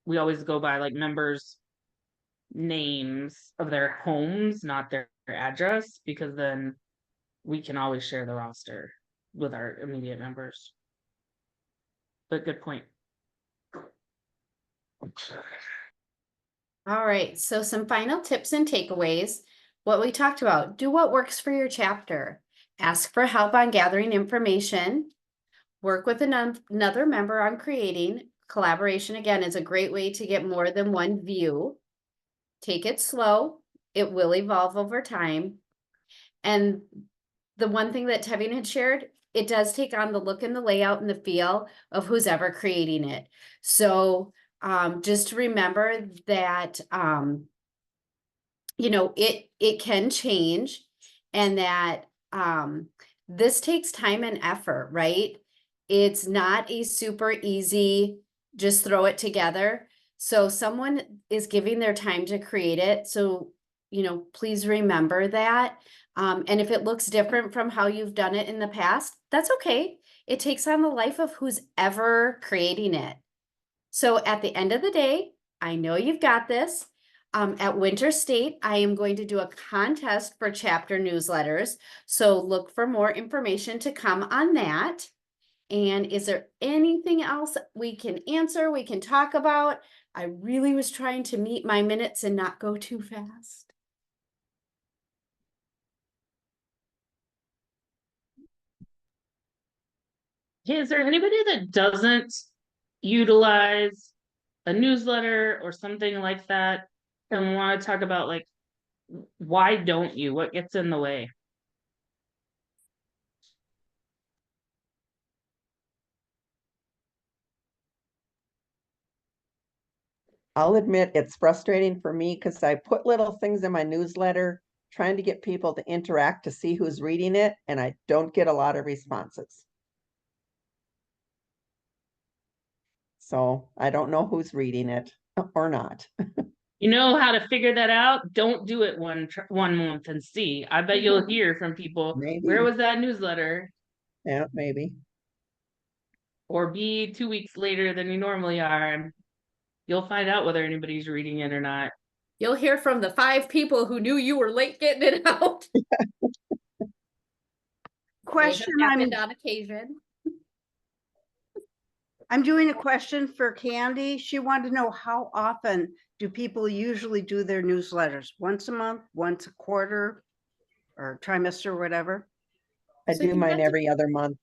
We always go by like members' names of their homes, not their address, because then we can always share the roster with our immediate members. But good point. All right, so some final tips and takeaways. What we talked about, do what works for your chapter. Ask for help on gathering information. Work with another member on creating. Collaboration, again, is a great way to get more than one view. Take it slow. It will evolve over time. And the one thing that Tevin had shared, it does take on the look and the layout and the feel of who's ever creating it. So just remember that, you know, it can change, and that this takes time and effort, right? It's not a super easy, just throw it together. So someone is giving their time to create it. So, you know, please remember that. And if it looks different from how you've done it in the past, that's okay. It takes on the life of who's ever creating it. So at the end of the day, I know you've got this. At Winter State, I am going to do a contest for chapter newsletters. So look for more information to come on that. And is there anything else we can answer, we can talk about? I really was trying to meet my minutes and not go too fast. Okay, is there anybody that doesn't utilize a newsletter or something like that and want to talk about, like, why don't you? What gets in the way? I'll admit it's frustrating for me because I put little things in my newsletter trying to get people to interact to see who's reading it, and I don't get a lot of responses. So I don't know who's reading it or not. You know how to figure that out? Don't do it one month and see. I bet you'll hear from people, Maybe. where was that newsletter? Yeah, maybe. Or be 2 weeks later than you normally are, and you'll find out whether anybody's reading it or not. You'll hear from the 5 people who knew you were late getting it out. Question, It happened on occasion. I'm doing a question for Candy. She wanted to know, how often do people usually do their newsletters? Once a month, once a quarter, or trimester, or whatever? I So do you mine have to- every other month.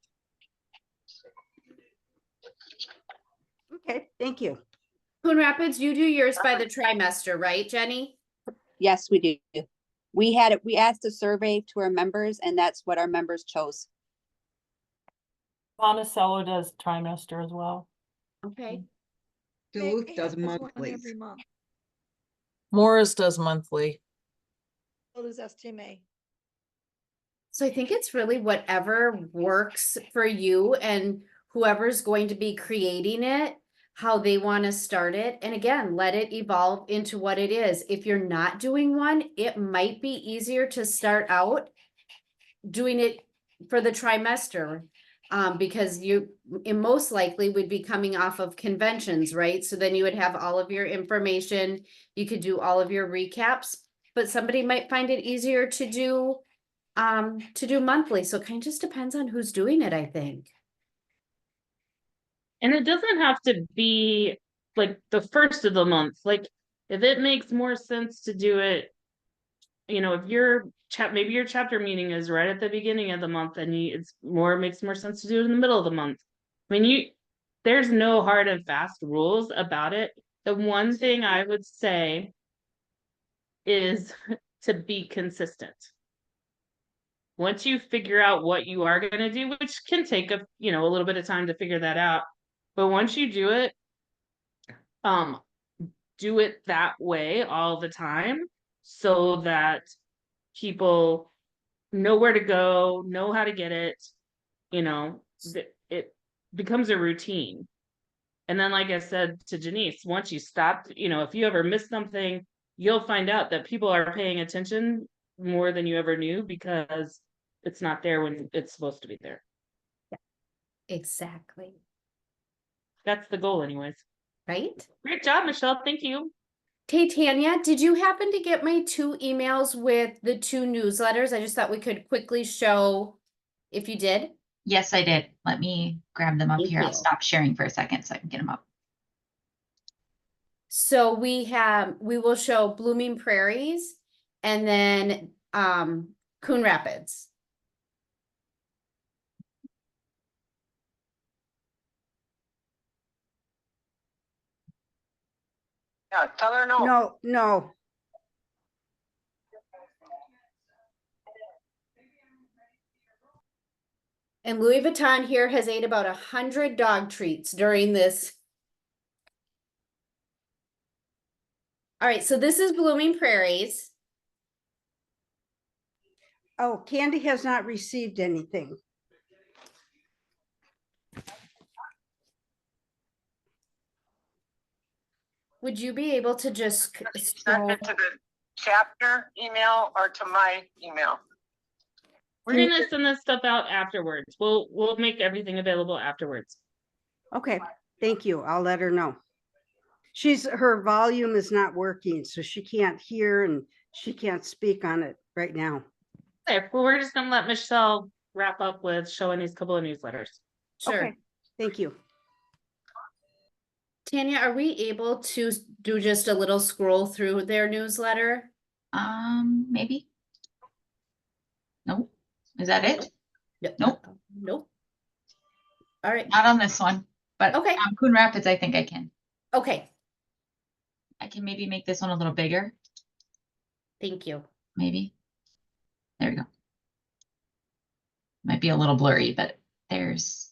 Okay, thank you. Coon Rapids, you do yours by the trimester, right, Jenny? Yes, we do. We asked a survey to our members, and that's what our members chose. Monticello does trimester as well. Okay. Duluth does monthly. Morris does monthly. So does STMA. So I think it's really whatever works for you and whoever's going to be creating it, how they want to start it. And again, let it evolve into what it is. If you're not doing one, it might be easier to start out doing it for the trimester. Because you, it most likely would be coming off of conventions, right? So then you would have all of your information, you could do all of your recaps, but somebody might find it easier to do monthly. So it kind of just depends on who's doing it, I think. And it doesn't have to be like the first of the month. Like if it makes more sense to do it, you know, if your maybe your chapter meeting is right at the beginning of the month and makes more sense to do it in the middle of the month. I mean, there's no hard and fast rules about it. The one thing I would say is to be consistent. Once you figure out what you are going to do, which can take a little bit of time to figure that out, but once you do it that way all the time so that people know where to go, know how to get it, it becomes a routine. And then, like I said to Janice, once you stop, if you ever miss something, you'll find out that people are paying attention more than you ever knew because it's not there when it's supposed to be there. Yeah, exactly. That's the goal anyways. Right? Great job, Michelle. Thank you. Hey, Tanya, did you happen to get my 2 emails with the 2 newsletters? I just thought we could quickly show if you did. Yes, I did. Let me grab them up Thank here. I'll you. stop sharing for a second so I can get them up. So we will show Blooming Prairies and then Coon Rapids. Yeah, tell her no. No. And Louis Vuitton here has ate about 100 dog treats during this. All right, so this is Blooming Prairies. Oh, Candy has not received anything. Would you be able to just Send it to the chapter email or to my email? We're gonna send this stuff out afterwards. We'll make everything available afterwards. Okay, thank you. I'll let her know. Her volume is not working, so she can't hear and she can't speak on it right now. Okay, well, we're just gonna let Michelle wrap up with showing these couple of newsletters. Sure. Okay, thank you. Tanya, are we able to do just a little scroll through their newsletter? Maybe. Nope. Is that it? Nope. Nope. All right. Not on this one, but okay. Coon Rapids, I think I can. Okay. I can maybe make this one a little bigger. Thank you. Maybe. There we go. Might be a little blurry, but there's.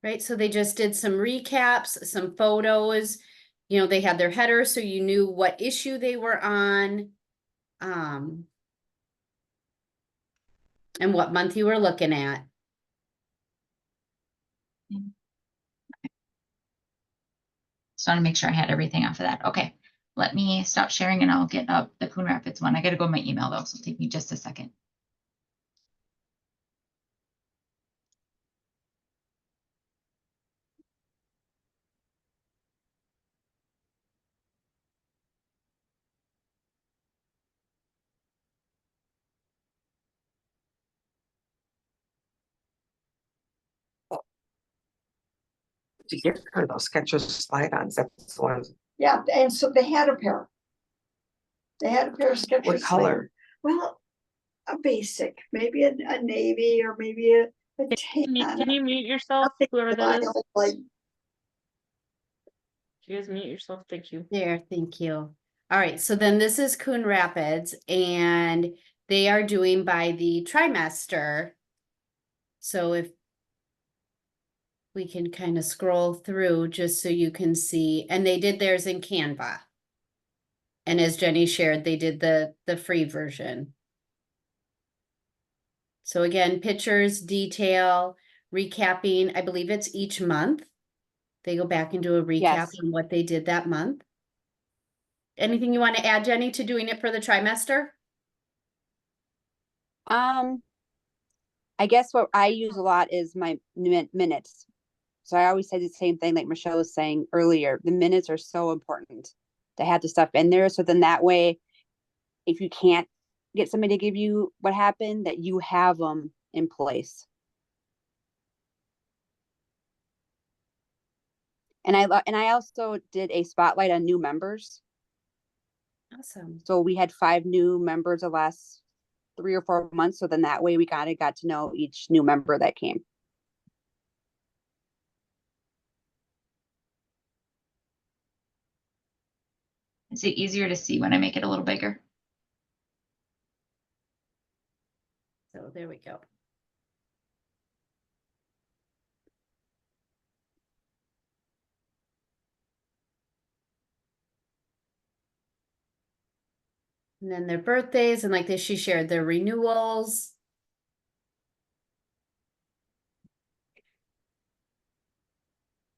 Right, so they just did some recaps, some photos, they had their header so you knew what issue they were on, and what month you were looking at. Just want to make sure I had everything off of that. Okay, let me stop sharing and I'll get up the Coon Rapids one. I got to go to my email though, so it'll take me just a second. To get her those Skechers slide-ons, that's the ones. Yeah, and so they had a pair. They had a pair of Skechers. What color? Well, a basic, maybe a navy or maybe a tan. Can you mute yourself, whoever that is? Like, you guys mute yourself? Thank you. There, thank you. All right, so then this is Coon Rapids, and they are doing by the trimester. So if we can kind of scroll through just so you can see, and they did theirs in Canva. And as Jenny shared, they did the free version. So again, pictures, detail, recapping, I believe it's each month. They go back and do a recap Yes. on what they did that month. Anything you want to add, Jenny, to doing it for the trimester? I guess what I use a lot is my minutes. So I always say the same thing, like Michelle was saying earlier. The minutes are so important to have the stuff in there. So then that way, if you can't get somebody to give you what happened, that you have them in place. And I also did a spotlight on new members. Awesome. So we had 5 new members the last 3 or 4 months. So then that way we kind of got to know each new member that came. Is it easier to see when I make it a little bigger? So there we go. And then their birthdays and like this, she shared their renewals.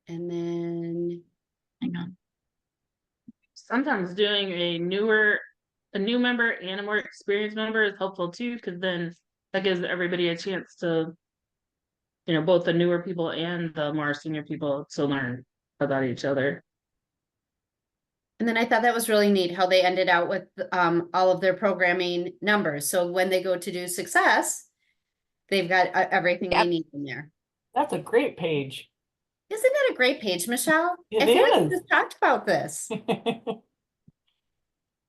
And then, hang on. Sometimes doing a new member and a more experienced member is helpful too, because then that gives everybody a chance to, both the newer people and the more senior people to learn about each other. and then I thought that was really neat how they ended out with all of their programming numbers. So when they go to do success, they've got everything they need in there. That's a great page. Isn't it a great page, Michelle? It I feel like we is. just talked about this.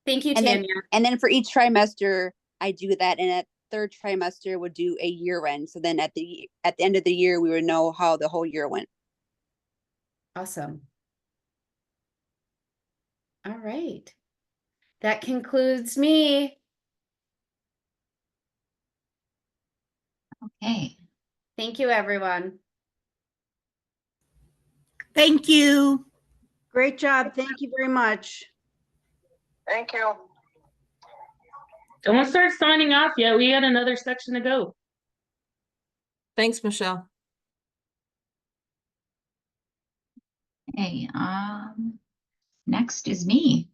Thank you, And Tanya. then for each trimester, I do that. And at 3rd trimester, would do a year end. So then at the end of the year, we would know how the whole year went. Awesome. All right. That concludes me. Okay. Thank you, everyone. Thank you. Great job. Thank you very much. Thank you. Don't start signing off yet. We got another section to go. Thanks, Michelle. Okay, next is me.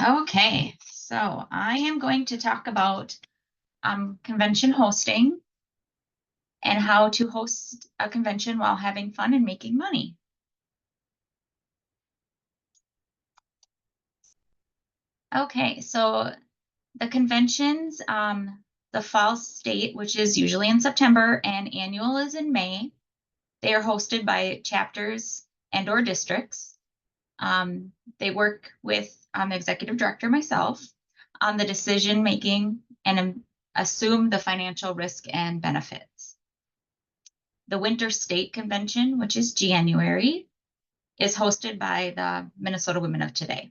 Okay, so I am going to talk about convention hosting and how to host a convention while having fun and making money. Okay, so the conventions, the fall state, which is usually in September, and annual is in May. They are hosted by chapters and or districts. They work with the executive director, myself, on the decision making and assume the financial risk and benefits. The Winter State Convention, which is January, is hosted by the Minnesota Women of Today.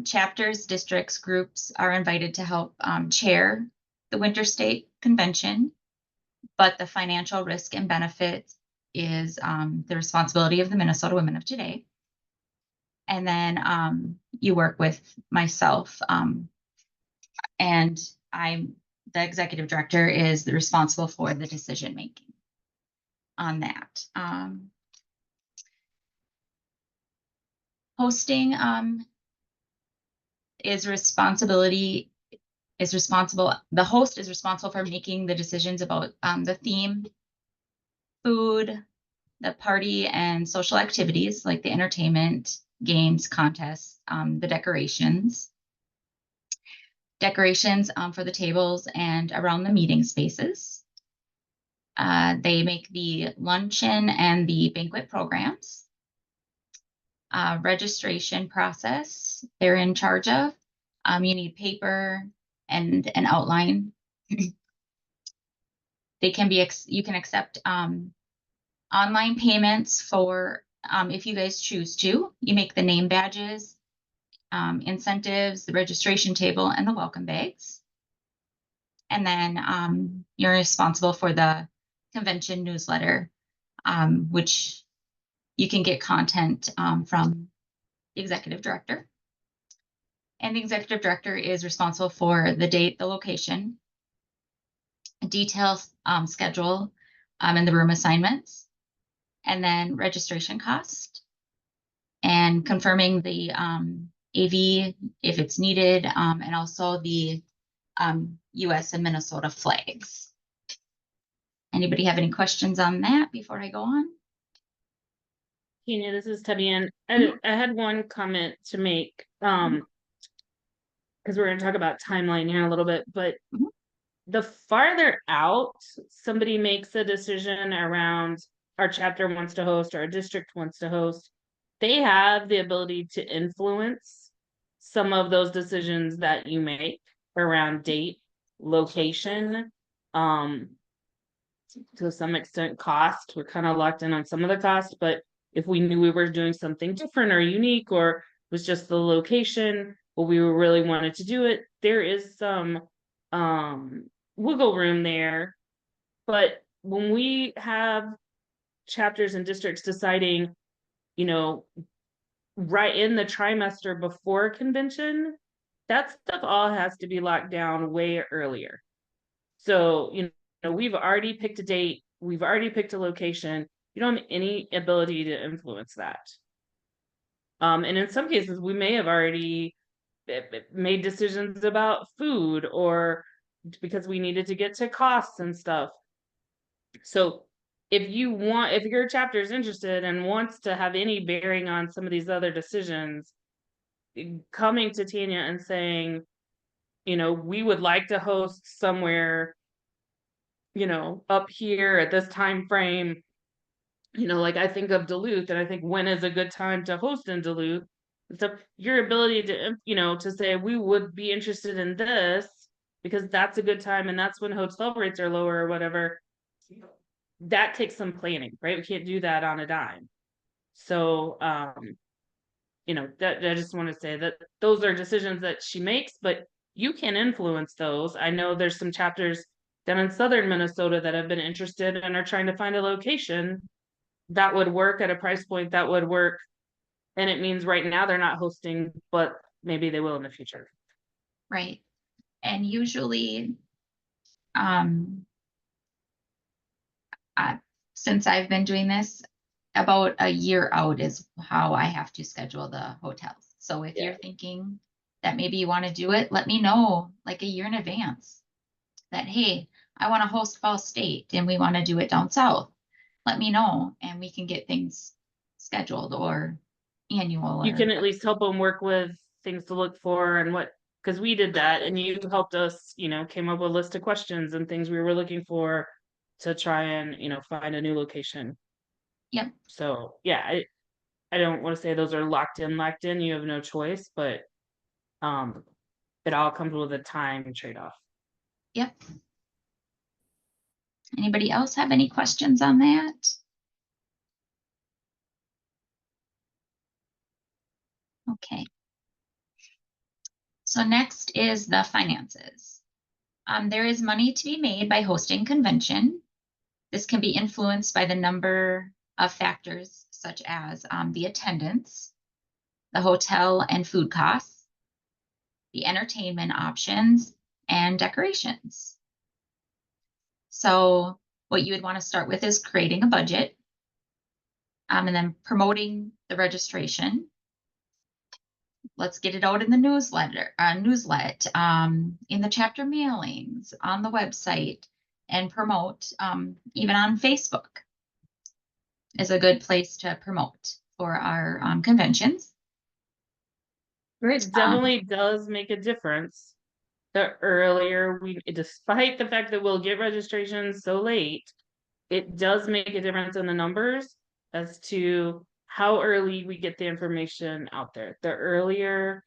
Chapters, districts, groups are invited to help chair the Winter State Convention, but the financial risk and benefits is the responsibility of the Minnesota Women of Today. And then you work with myself, and the executive director is responsible for the decision making on that. Hosting the host is responsible for making the decisions about the theme, food, the party and social activities like the entertainment, games, contests, the decorations for the tables and around the meeting spaces. They make the luncheon and the banquet programs. Registration process, they're in charge of. You need paper and an outline. You can accept online payments for, if you guys choose to. You make the name badges, incentives, the registration table, and the welcome bags. And then you're responsible for the convention newsletter, which you can get content from the executive director. And the executive director is responsible for the date, the location, details, schedule, and the room assignments, and then registration cost, and confirming the AV if it's needed, and also the US and Minnesota flags. Anybody have any questions on that before I go on? Tina, this is Tubby, and I had one comment to make, because we're gonna talk about timeline here in a little bit, but the farther out somebody makes a decision around our chapter wants to host or our district wants to host, they have the ability to influence some of those decisions that you make around date, location, to some extent cost. We're kind of locked in on some of the cost, but if we knew we were doing something different or unique, or was just the location, but we really wanted to do it, there is some wiggle room there. But when we have chapters and districts deciding, you know, right in the trimester before convention, that stuff all has to be locked down way earlier. So, you know, we've already picked a date, we've already picked a location. You don't have any ability to influence that. And in some cases, we may have already made decisions about food, or because we needed to get to costs and stuff. So if your chapter is interested and wants to have any bearing on some of these other decisions, coming to Tanya and saying, you know, we would like to host somewhere, you know, up here at this time frame. You know, like I think of Duluth, and I think when is a good time to host in Duluth. So your ability to, you know, to say we would be interested in this because that's a good time and that's when hotel rates are lower or whatever, that takes some planning, right? We can't do that on a dime. So, you know, that I just want to say that those are decisions that she makes, but you can influence those. I know there's some chapters down in southern Minnesota that have been interested and are trying to find a location that would work at a price point that would work. And it means right now they're not hosting, but maybe they will in the future. Right. And usually, since I've been doing this, about a year out is how I have to schedule the hotels. So if you're thinking that maybe you want to do it, let me know like a year in advance that, hey, I want to host Fall State and we want to do it down south. Let me know and we can get things scheduled or annual. You can at least help them work with things to look for and what, because we did that and you helped us, you know, came up with a list of questions and things we were looking for to try and, you know, find a new location. Yep. So yeah, I don't want to say those are locked in, you have no choice, but it all comes with a time trade-off. Yep. Anybody else have any questions on that? Okay. So next is the finances. There is money to be made by hosting convention. This can be influenced by the number of factors such as the attendance, the hotel and food costs, the entertainment options, and decorations. So what you would want to start with is creating a budget, and then promoting the registration. Let's get it out in the newsletter, in the chapter mailings, on the website, and promote even on Facebook is a good place to promote for our conventions. It definitely does make a difference. The earlier despite the fact that we'll get registrations so late, it does make a difference in the numbers as to how early we get the information out there. The earlier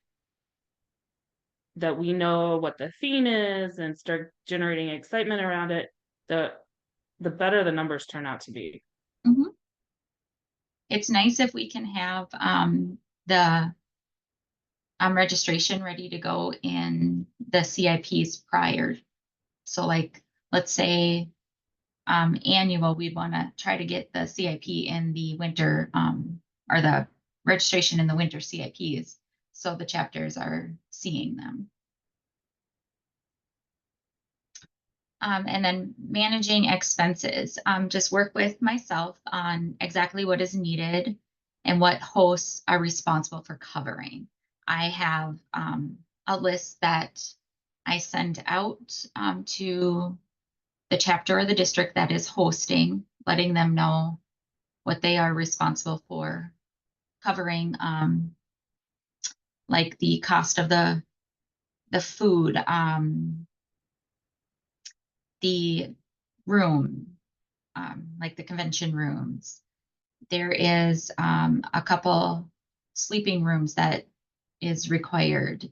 that we know what the theme is and start generating excitement around it, the better the numbers turn out to be. Mm-hmm. It's nice if we can have the registration ready to go in the CIPs prior. So like, let's say annual, we want to try to get the CIP in the winter or the registration in the winter CIPs. So the chapters are seeing them. And then managing expenses, just work with myself on exactly what is needed and what hosts are responsible for covering. I have a list that I send out to the chapter or the district that is hosting, letting them know what they are responsible for covering, like the cost of the food, the room, like the convention rooms. There is a couple sleeping rooms that is required.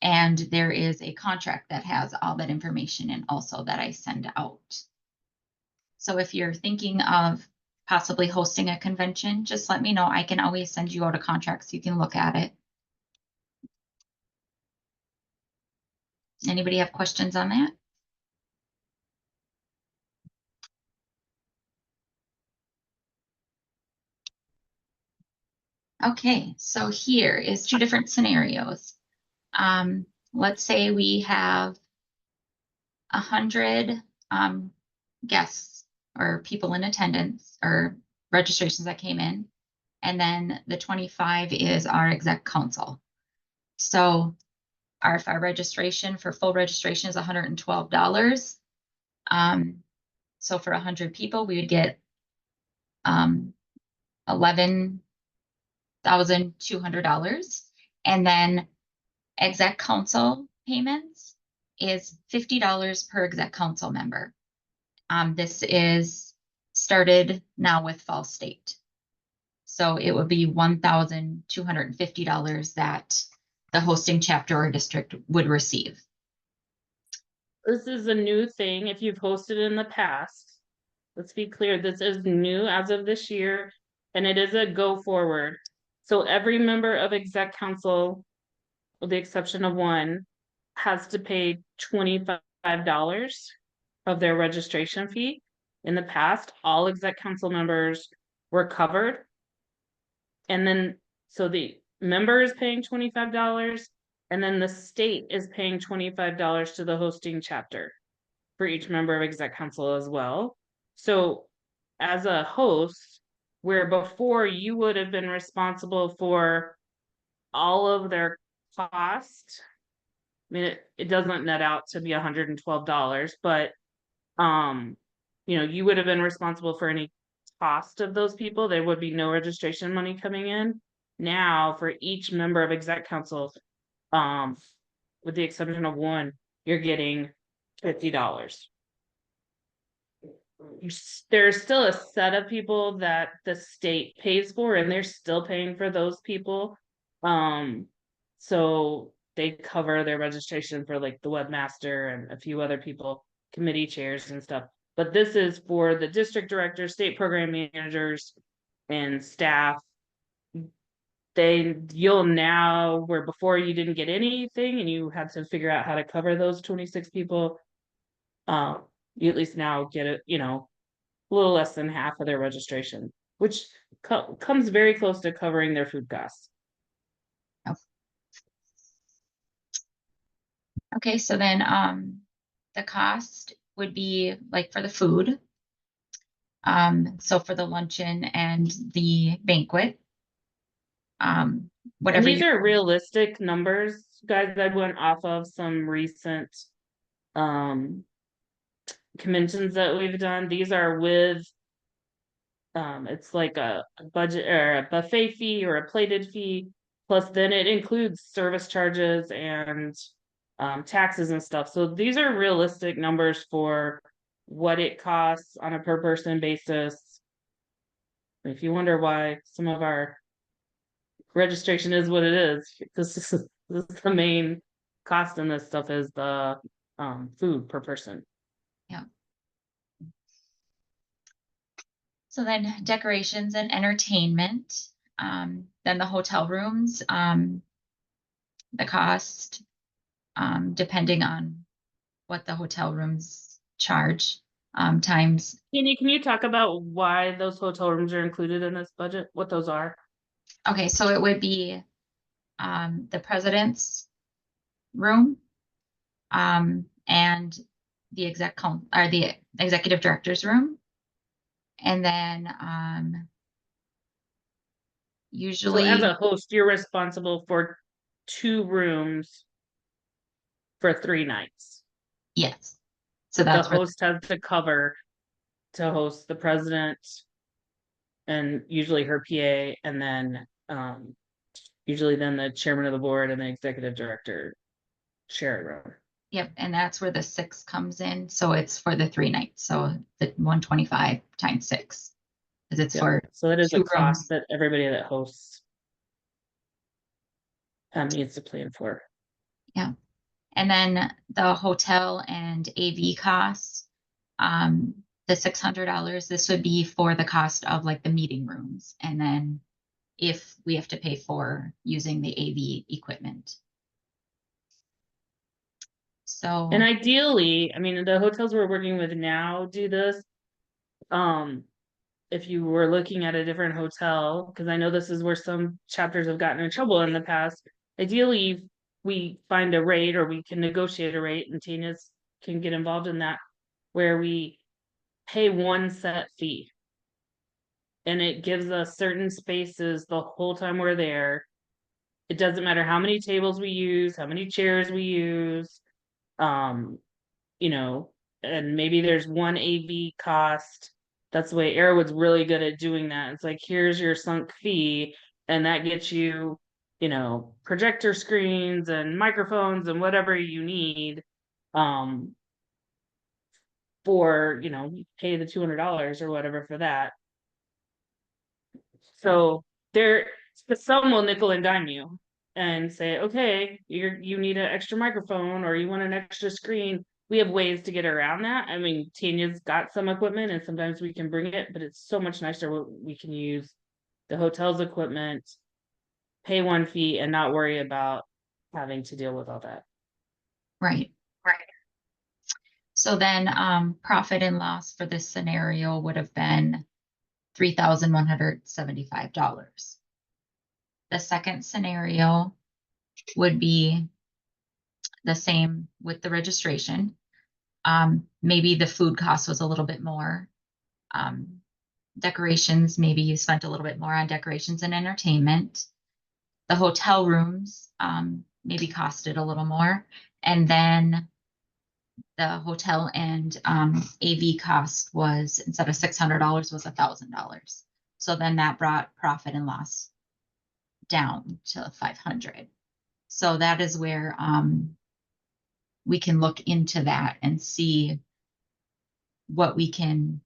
And there is a contract that has all that information and also that I send out. So if you're thinking of possibly hosting a convention, just let me know. I can always send you out a contract so you can look at it. Anybody have questions on that? Okay, so here is 2 different scenarios. Let's say we have 100 guests or people in attendance or registrations that came in, and then the 25 is our exec council. So if our registration for full registration is $112, so for 100 people we would get $11,200, and then exec council payments is $50 per exec council member. This is started now with Fall State. So it would be $1,250 that the hosting chapter or district would receive. This is a new thing. If you've hosted in the past, let's be clear, this is new as of this year, and it is a go forward. So every member of exec council, with the exception of one, has to pay $25 of their registration fee. In the past, all exec council members were covered. And then, so the member is paying $25, and then the state is paying $25 to the hosting chapter for each member of exec council as well. So as a host, where before you would have been responsible for all of their cost, I mean, it doesn't net out to be $112, but you know, you would have been responsible for any cost of those people. There would be no registration money coming in. Now, for each member of exec council, with the exception of one, you're getting $50. There's still a set of people that the state pays for, and they're still paying for those people. So they cover their registration for like the webmaster and a few other people, committee chairs and stuff. But this is for the district directors, state program managers, and staff. You'll now, where before you didn't get anything and you had to figure out how to cover those 26 people, you at least now get it, you know, a little less than half of their registration, which comes very close to covering their food costs. Okay, so then the cost would be like for the food. So for the luncheon and the banquet, whatever. And these are realistic numbers, guys. I went off of some recent conventions that we've done. These are with it's like a budget or a buffet fee or a plated fee, plus then it includes service charges and taxes and stuff. So these are realistic numbers for what it costs on a per person basis. If you wonder why some of our registration is what it is, this is the main cost in this stuff is the food per person. Yeah. So then decorations and entertainment, then the hotel rooms, the cost, depending on what the hotel rooms charge, times. Can you talk about why those hotel rooms are included in this budget, what those are? Okay, so it would be the president's room, and the the executive director's room, and then usually, so as a host, you're responsible for 2 rooms for 3 nights. Yes. So The that's where, host has to cover to host the president and usually her PA, and then usually then the chairman of the board and the executive director share a room. yep, and that's where the 6 comes in. So it's for the 3 nights. So the 125 times 6. Because it's Yeah. for So that is a 2 cost rooms. that everybody that hosts needs to plan for. Yeah. And then the hotel and AV costs, the $600, this would be for the cost of like the meeting rooms. And then if we have to pay for using the AV equipment. So, And ideally, I mean, the hotels we're working with now do this. If you were looking at a different hotel, because I know this is where some chapters have gotten in trouble in the past, ideally we find a rate or we can negotiate a rate, and Tina's can get involved in that, where we pay one set fee. And it gives us certain spaces the whole time we're there. It doesn't matter how many tables we use, how many chairs we use, you know, and maybe there's one AV cost. That's the way Arrowwood's really good at doing that. It's like, here's your sunk fee, and that gets you, you know, projector screens and microphones and whatever you need. For, you know, pay the $200 or whatever for that. So some will nickel and dime you and say, okay, you need an extra microphone or you want an extra screen. We have ways to get around that. I mean, Tanya's got some equipment and sometimes we can bring it, but it's so much nicer when we can use the hotel's equipment, pay one fee, and not worry about having to deal with all that. right. So then, profit and loss for this scenario would have been $3,175. The second scenario would be the same with the registration. Maybe the food cost was a little bit more. Decorations, maybe you spent a little bit more on decorations and entertainment. The hotel rooms maybe costed a little more. And then the hotel and AV cost was, instead of $600, was $1,000. So then that brought profit and loss down to 500. So that is where we can look into that and see what we can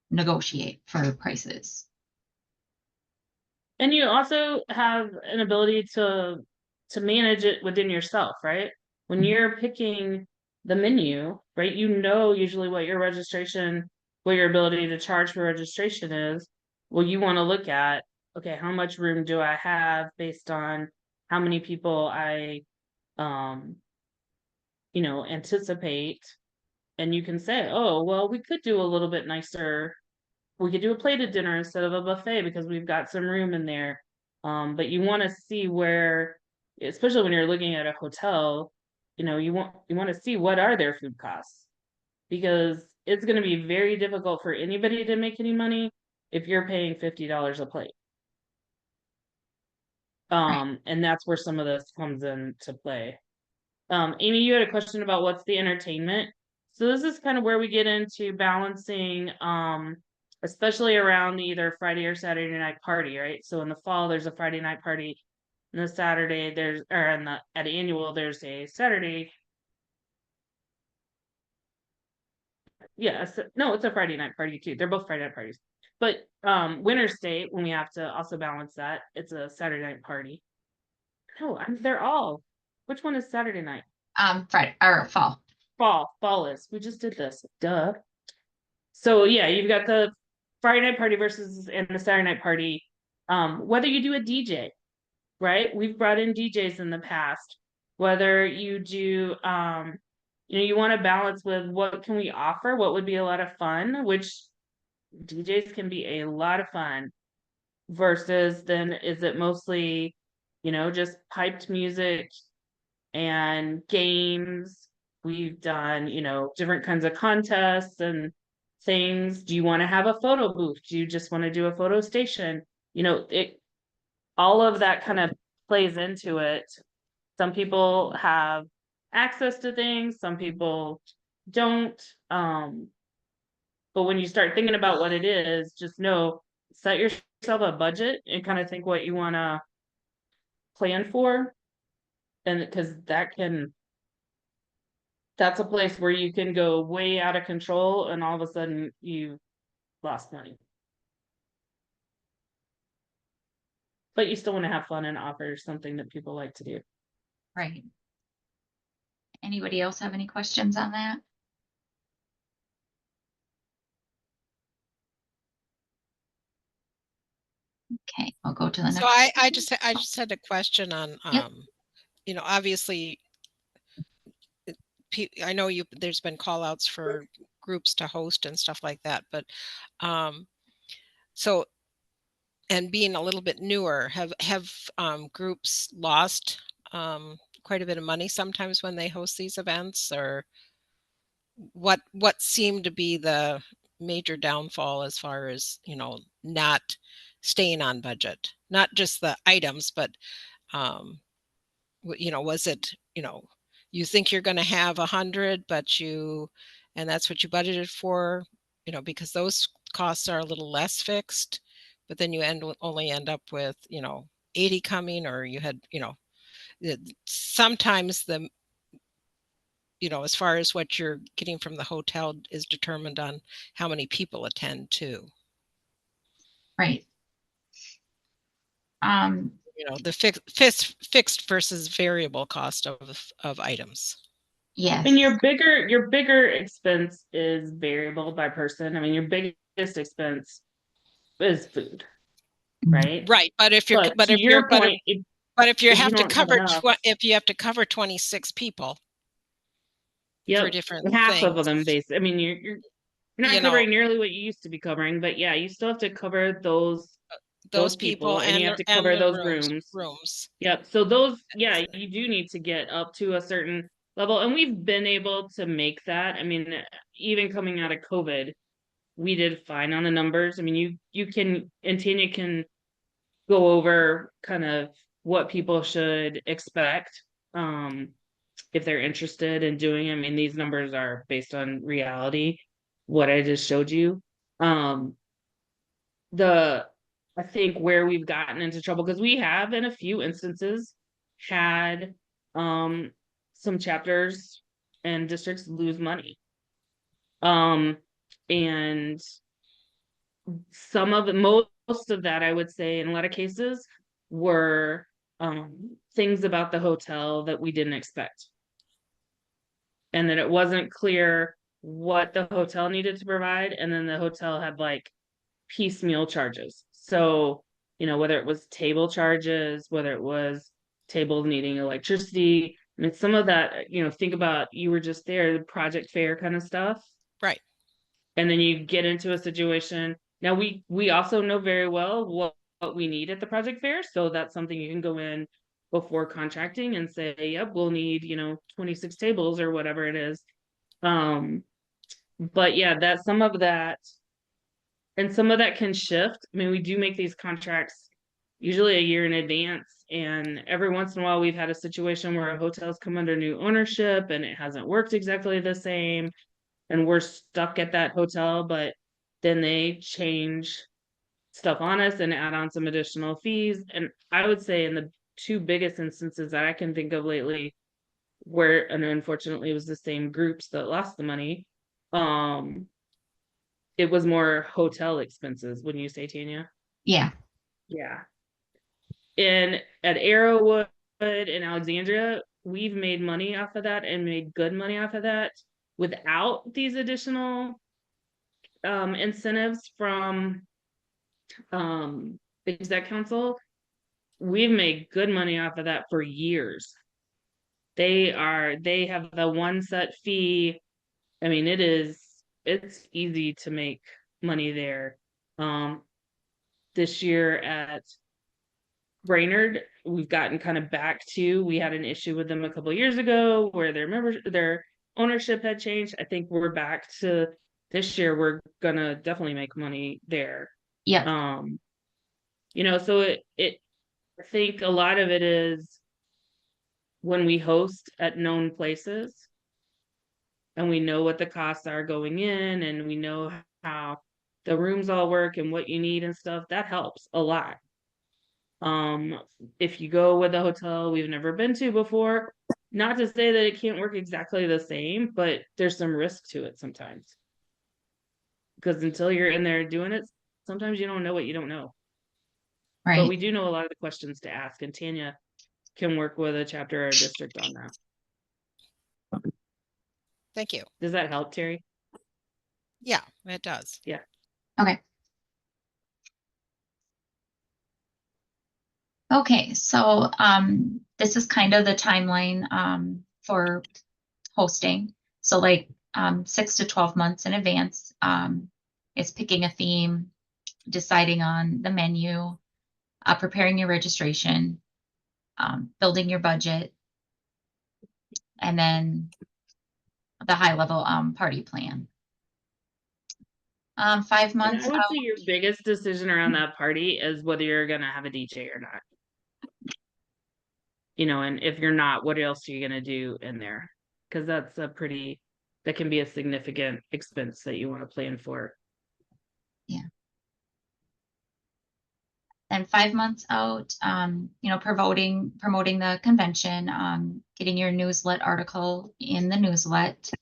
negotiate for prices. And you also have an ability to manage it within yourself, right? When you're picking the menu, right, you know usually what your registration, what your ability to charge for registration is. Well, you want to look at, okay, how much room do I have based on how many people I you know, anticipate. And you can say, oh, well, we could do a little bit nicer. We could do a plated dinner instead of a buffet because we've got some room in there. But you want to see where, especially when you're looking at a hotel, you know, you want to see what are their food costs, because it's going to be very difficult for anybody to make any money if you're paying $50 a plate. And that's where some of this comes into play. Amy, you had a question about what's the entertainment. So this is kind of where we get into balancing, especially around either Friday or Saturday night party, right? So in the fall, there's a Friday night party. And the Saturday at annual, there's a Saturday. Yeah, no, it's a Friday night party too. They're both Friday night parties. But Winter State, when we have to also balance that, it's a Saturday night party. No, they're all. Which one is Saturday night? Friday or fall. Fall is. We just did this. Duh. So yeah, you've got the Friday night party and the Saturday night party. Whether you do a DJ, right? We've brought in DJs in the past. Whether you do, you know, you want to balance with what can we offer? What would be a lot of fun? Which DJs can be a lot of fun. Versus then, is it mostly, you know, just piped music and games? We've done, you know, different kinds of contests and things. Do you want to have a photo booth? Do you just want to do a photo station? You know, all of that kind of plays into it. Some people have access to things, some people don't. But when you start thinking about what it is, just know, set yourself a budget and kind of think what you want to plan for. And because that's a place where you can go way out of control and all of a sudden you lost money. But you still want to have fun and offer something that people like to do. Right. Anybody else have any questions on that? Okay, I'll go to the next. So I just had a question on, Yep. you know, obviously, I know there's been call outs for groups to host and stuff like that, but, so, and being a little bit newer, have groups lost, quite a bit of money sometimes when they host these events, or what seemed to be the major downfall as far as, you know, not staying on budget, not just the items, but, you know, was it, you know, you think you're going to have 100, but and that's what you budgeted for, you know, because those costs are a little less fixed, but then you only end up with, you know, 80 coming, or you had, you know, sometimes you know, as far as what you're getting from the hotel is determined on how many people attend too. Right. You know, the fixed versus variable cost of items. Yes. And your bigger expense is variable by person. I mean, your biggest expense is food, right? Right, but if you have to cover 26 people. Yeah, for different half things. of them I mean, you're not covering nearly what you used to be covering, but yeah, you still have to cover those people and you have to cover those rooms. Yep. So those, yeah, you do need to get up to a certain level, and we've been able to make that. I mean, even coming out of COVID, we did fine on the numbers. I mean, you can, and Tanya can go over kind of what people should expect. If they're interested in doing, I mean, these numbers are based on reality, what I just showed you. I think where we've gotten into trouble, because we have in a few instances had some chapters and districts lose money. And most of that, I would say, in a lot of cases, were things about the hotel that we didn't expect. And that it wasn't clear what the hotel needed to provide. And then the hotel had like piecemeal charges. So, you know, whether it was table charges, whether it was tables needing electricity, I mean, some of that, you know, think about, you were just there, the project fair kind of stuff. Right. And then you get into a situation. Now we also know very well what we need at the project fair. So that's something you can go in before contracting and say, yep, we'll need, you know, 26 tables or whatever it is. But yeah, that's some of that. And some of that can shift. I mean, we do make these contracts usually a year in advance. And every once in a while, we've had a situation where a hotel's come under new ownership and it hasn't worked exactly the same. And we're stuck at that hotel, but then they change stuff on us and add on some additional fees. And I would say in the two biggest instances that I can think of lately, where, and unfortunately it was the same groups that lost the money, it was more hotel expenses, wouldn't you say, Tanya? Yeah. Yeah. And at Arrowwood in Alexandria, we've made money off of that and made good money off of that without these additional incentives from exec council. We've made good money off of that for years. They have the one set fee. I mean, it's easy to make money there. This year at Brainerd, we've gotten kind of back to, we had an issue with them a couple of years ago where their ownership had changed. I think we're back to this year. We're gonna definitely make money there. Yeah. You know, so I think a lot of it is when we host at known places and we know what the costs are going in and we know how the rooms all work and what you need and stuff, that helps a lot. If you go with a hotel we've never been to before, not to say that it can't work exactly the same, but there's some risk to it sometimes. Because until you're in there doing it, sometimes you don't know what you don't know. But Right. we do know a lot of the questions to ask, and Tanya can work with a chapter or a district on that. Thank you. Does that help, Terry? Yeah, it does. Yeah. Okay. Okay, so this is kind of the timeline for hosting. So like 6 to 12 months in advance, it's picking a theme, deciding on the menu, preparing your registration, building your budget, and then the high level party plan. 5 And months I would out. say your biggest decision around that party is whether you're gonna have a DJ or not. You know, and if you're not, what else are you gonna do in there? Because that's that can be a significant expense that you want to plan for. Yeah. And 5 months out, you know, promoting the convention, getting your newslet article in the newslet,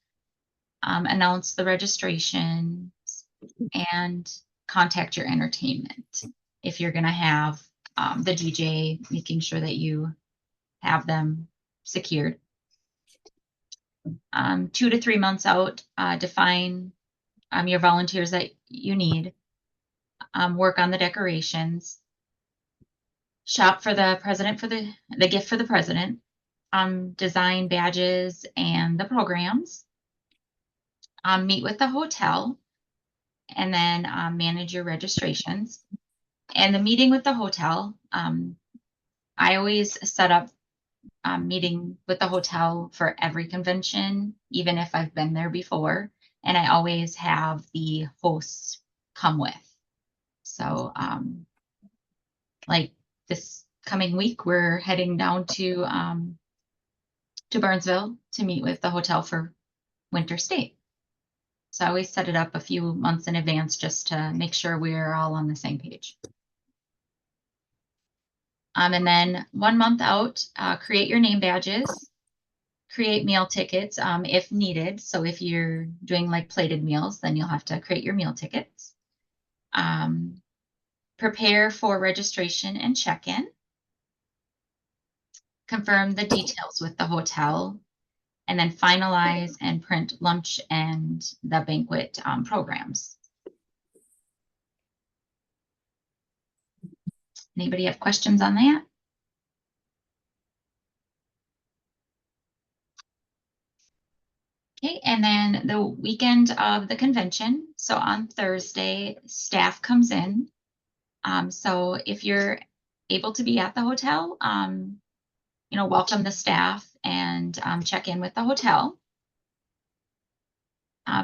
announce the registration, and contact your entertainment. If you're going to have the DJ, making sure that you have them secured. 2 to 3 months out, define your volunteers that you need, work on the decorations, shop for the president for the gift for the president, design badges and the programs, meet with the hotel, and then manage your registrations. And the meeting with the hotel, I always set up meeting with the hotel for every convention, even if I've been there before, and I always have the hosts come with. So like this coming week, we're heading down to Burnsville to meet with the hotel for winter stay. So I always set it up a few months in advance just to make sure we're all on the same page. And then 1 month out, create your name badges, create meal tickets if needed. So if you're doing like plated meals, then you'll have to create your meal tickets. Prepare for registration and check-in. Confirm the details with the hotel, and then finalize and print lunch and the banquet programs. Anybody have questions on that? Okay, and then the weekend of the convention. So on Thursday, staff comes in. So if you're able to be at the hotel, you know, welcome the staff and check in with the hotel.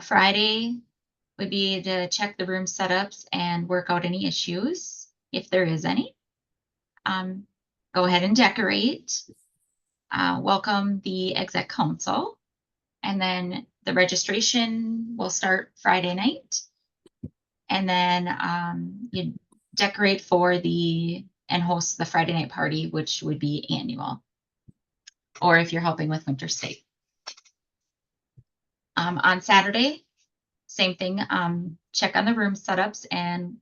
Friday would be to check the room setups and work out any issues, if there is any. Go ahead and decorate. Welcome the exec council. And then the registration will start Friday night. And then you decorate for and host the Friday night party, which would be annual. Or if you're helping with winter stay. On Saturday, same thing, check on the room setups, and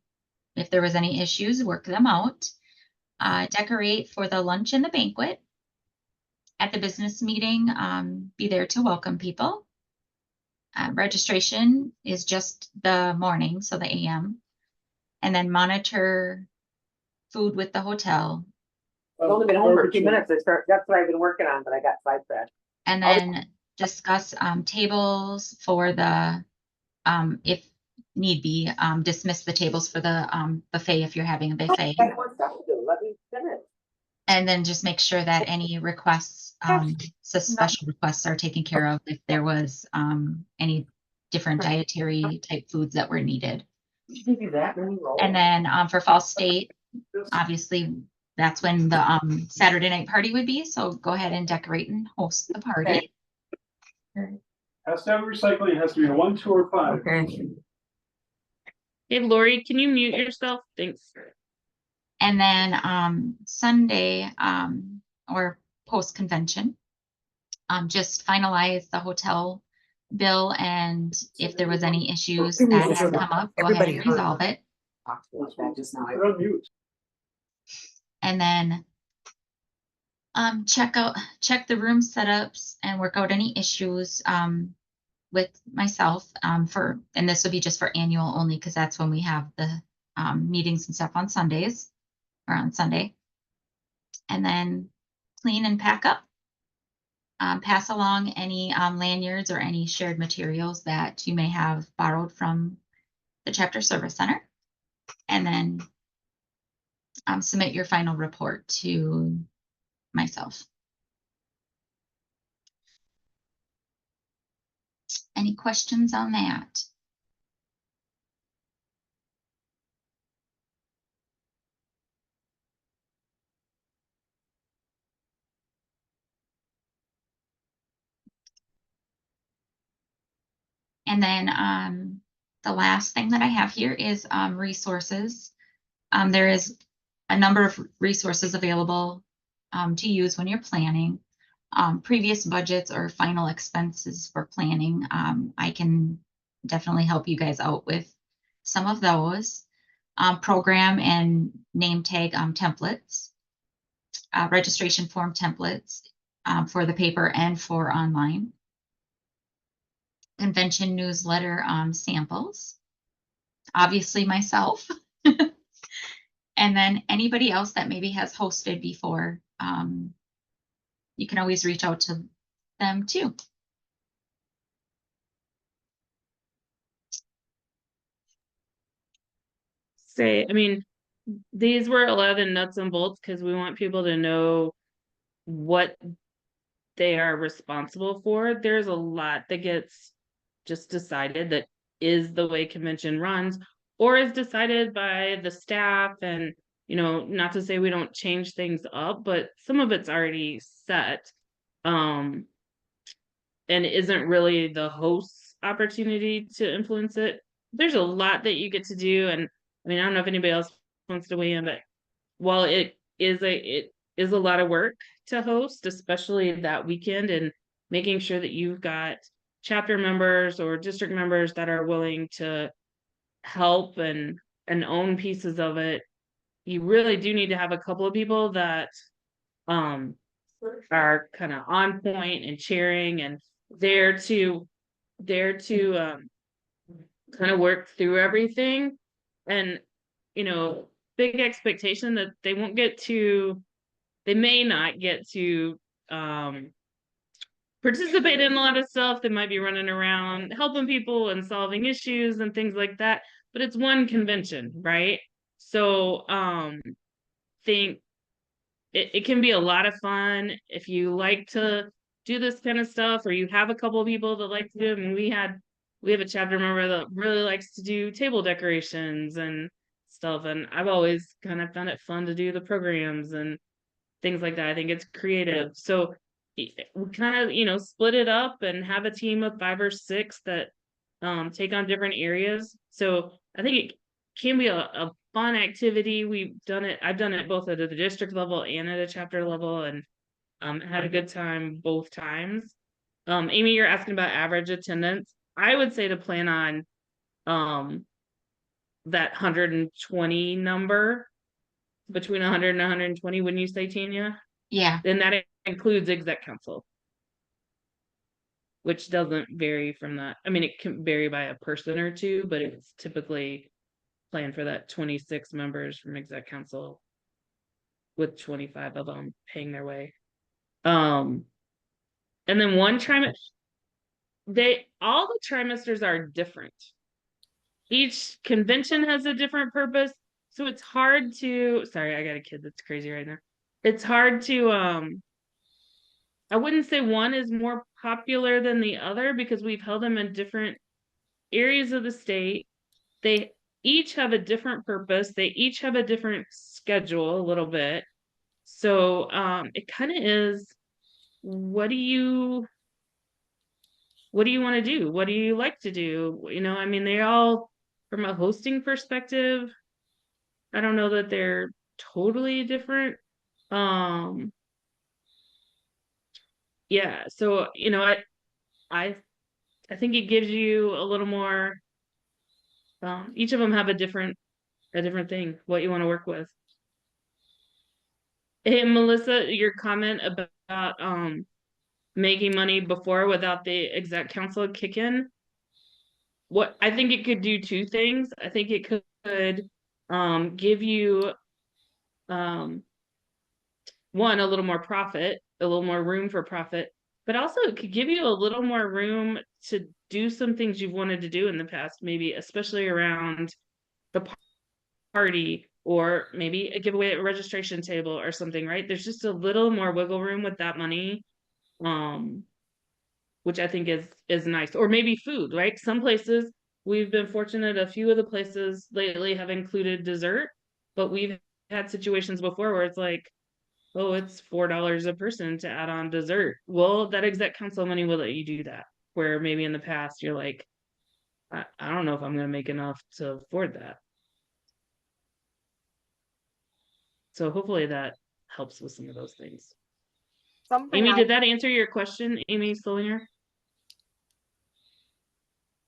if there was any issues, work them out. Decorate for the lunch and the banquet. At the business meeting, be there to welcome people. Registration is just the morning, so the AM. And then monitor food with the hotel. I've only been home for 2 minutes. That's what I've been working on, but I got sidetracked. And then discuss tables for the, if need be, dismiss the tables for the buffet if you're having a buffet. I have more stuff to do. Let me finish. And then just make sure that any requests, so special requests are taken care of if there was any different dietary type foods that were needed. Give you that, then you roll. And then for Fall State, obviously that's when the Saturday night party would be. So go ahead and decorate and host the party. Has to have recycling, it has to be a 1, 2, or 5. Okay. Hey, Lori, can you mute yourself? Thanks. And then Sunday or post convention, just finalize the hotel bill, and if there was any issues that had come up, go ahead and resolve it. And then check the room setups and work out any issues with myself and this will be just for annual only, because that's when we have the meetings and stuff on Sundays or on Sunday. And then clean and pack up. Pass along any lanyards or any shared materials that you may have borrowed from the Chapter Service Center. And then submit your final report to myself. Any questions on that? And then the last thing that I have here is resources. There is a number of resources available to use when you're planning. Previous budgets or final expenses for planning. I can definitely help you guys out with some of those. Program and name tag templates, registration form templates for the paper and for online. Convention newsletter samples, obviously myself, and then anybody else that maybe has hosted before, you can always reach out to them too. I mean, these were a lot of the nuts and bolts because we want people to know what they are responsible for. There's a lot that gets just decided that is the way convention runs, or is decided by the staff. And, you know, not to say we don't change things up, but some of it's already set. And isn't really the host's opportunity to influence it. There's a lot that you get to do. And I mean, I don't know if anybody else wants to weigh in, but while it is a lot of work to host, especially that weekend, and making sure that you've got chapter members or district members that are willing to help and own pieces of it, you really do need to have a couple of people that are kind of on point and cheering and there to kind of work through everything. And, you know, big expectation that they may not get to participate in a lot of stuff. They might be running around helping people and solving issues and things like that, but it's one convention, right? So think it can be a lot of fun if you like to do this kind of stuff, or you have a couple of people that like to do it. And we have a chapter member that really likes to do table decorations and stuff, and I've always kind of found it fun to do the programs and things like that. I think it's creative. So we kind of, you know, split it up and have a team of 5 or 6 that take on different areas. So I think it can be a fun activity. I've done it both at the district level and at a chapter level, and had a good time both times. Amy, you're asking about average attendance. I would say to plan on that 120 number, between 100 and 120, wouldn't you say, Tanya? Yeah. Then that includes exec council, which doesn't vary from that. I mean, it can vary by a person or two, but it's typically planned for that 26 members from exec council, with 25 of them paying their way. And then one trimester, all the trimesters are different. Each convention has a different purpose. So it's hard to, sorry, I got a kid that's crazy right now. It's hard to, I wouldn't say one is more popular than the other, because we've held them in different areas of the state. They each have a different purpose. They each have a different schedule a little bit. So it kind of is, what do you want to do? What do you like to do? You know, I mean, they all, from a hosting perspective, I don't know that they're totally different. Yeah, so you know, I think it gives you a little more. Each of them have a different thing, what you want to work with. Hey, Melissa, your comment about making money before without the exec council kick in. What I think it could do two things. I think it could give you one, a little more profit, a little more room for profit, but also it could give you a little more room to do some things you've wanted to do in the past, maybe especially around the party, or maybe a giveaway at a registration table or something, right? There's just a little more wiggle room with that money, which I think is nice. Or maybe food, right? Some places, we've been fortunate, a few of the places lately have included dessert, but we've had situations before where it's like, oh, it's $4 a person to add on dessert. Well, that exec council money will let you do that, where maybe in the past you're like, I don't know if I'm going to make enough to afford that. So hopefully that helps with some of those things. Amy, did that answer your question, Amy Solinger?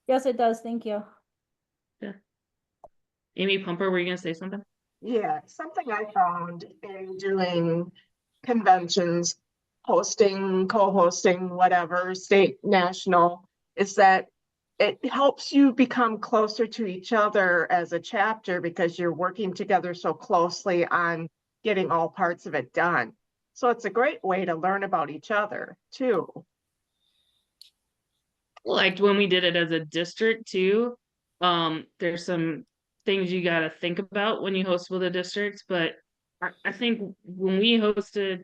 Yes, it does. Thank you. Yeah. Amy Pumper, were you going to say something? Yeah, something I found in doing conventions, hosting, co-hosting, whatever, state, national, is that it helps you become closer to each other as a chapter because you're working together so closely on getting all parts of it done. So it's a great way to learn about each other too. Like when we did it as a district too, there's some things you got to think about when you host with a district, but I think when we hosted,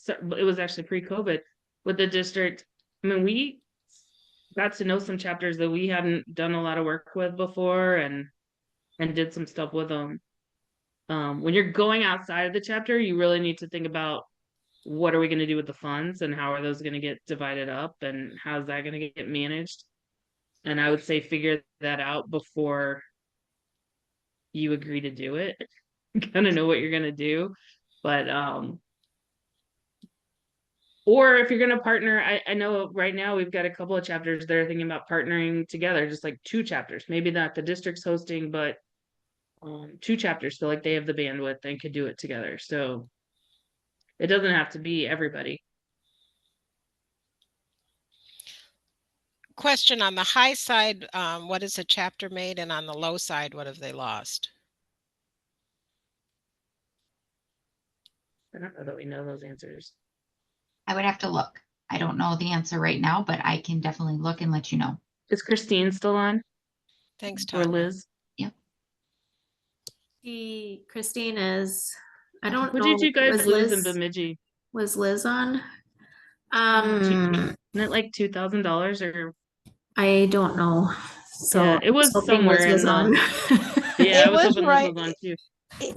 it was actually pre-COVID with the district, I mean, we got to know some chapters that we hadn't done a lot of work with before, and did some stuff with them. When you're going outside of the chapter, you really need to think about, what are we going to do with the funds, and how are those going to get divided up, and how's that going to get managed? And I would say figure that out before you agree to do it. Kind of know what you're going to do, but or if you're going to partner, I know right now we've got a couple of chapters that are thinking about partnering together, just like 2 chapters, maybe not the district's hosting, but 2 chapters feel like they have the bandwidth and could do it together. So it doesn't have to be everybody. Question: on the high side, what is a chapter made, and on the low side, what have they lost? I don't know that we know those answers. I would have to look. I don't know the answer right now, but I can definitely look and let you know. Is Christine still on? Thanks, Or Tanya. Liz? Yep. Christine is, I don't What know. did you guys was lose in Liz- Bemidji? Was Liz on? Isn't it like $2,000 or? I don't know. So yeah, it was somewhere Liz in was the. on. Yeah, I was was hoping right. Liz was on too.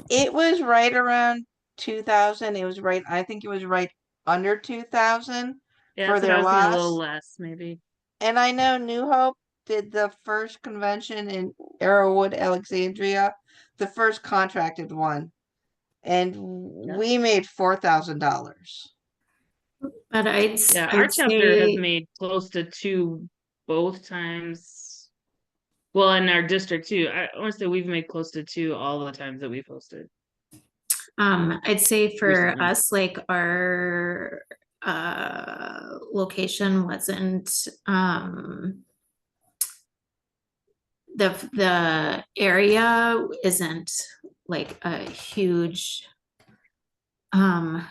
It was right around 2,000. It was right. I think it was right under 2,000 Yeah, for that's what I their was thinking, a loss. little less maybe. And I know New Hope did the first convention in Arrowwood, Alexandria, the first contracted one, and we made $4,000. But Yeah, our I'd chapter has say made close to 2 both times. Well, in our district too. I want to say we've made close to 2 all the times that we've hosted. I'd say for Recently. us, like our location wasn't the area isn't like a huge trying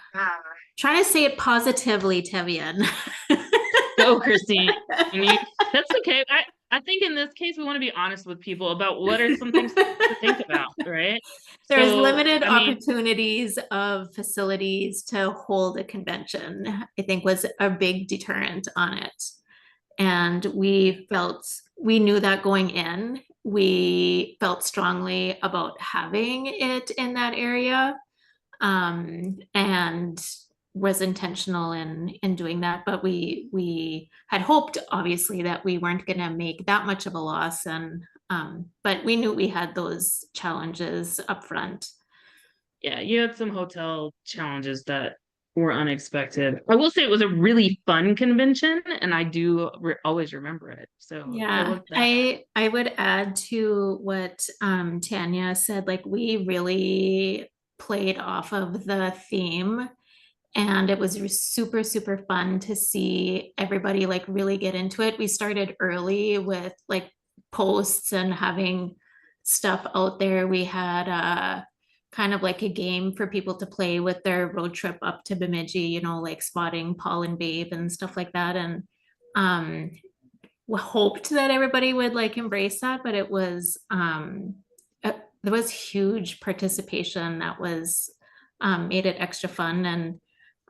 to say it positively, Tevian. Go, Christine. That's okay. I think in this case we want to be honest with people about what are some things to think about, right? There's So, limited I mean, opportunities of facilities to hold a convention, I think was a big deterrent on it. And we knew that going in, we felt strongly about having it in that area. and was intentional in doing that. But we had hoped, obviously, that we weren't going to make that much of a loss, and but we knew we had those challenges up front. Yeah, you had some hotel challenges that were unexpected. I will say it was a really fun convention, and I do always remember it. So Yeah, I would add to what Tanya said, like we really played off of the theme, and it was super, super fun to see everybody like really get into it. We started early with like posts and having stuff out there. We had kind of like a game for people to play with their road trip up to Bemidji, you know, like spotting Paul and Babe and stuff like that. And we hoped that everybody would like embrace that, but it was there was huge participation that was made it extra fun. And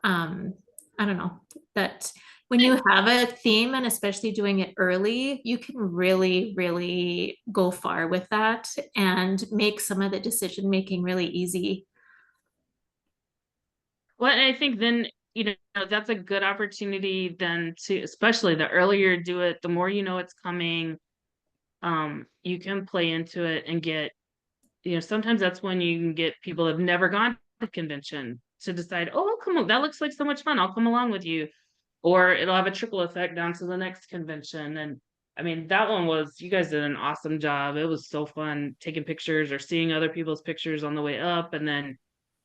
I don't know, that when you have a theme, and especially doing it early, you can really, really go far with that and make some of the decision making really easy. Well, and I think then, you know, that's a good opportunity then to, especially the earlier you do it, the more you know it's coming, you can play into it and get, you know, sometimes that's when you can get people that have never gone to the convention to decide, oh, come on, that looks like so much fun, I'll come along with you. Or it'll have a trickle effect down to the next convention. And I mean, that one was, you guys did an awesome job. It was so fun taking pictures or seeing other people's pictures on the way up. And then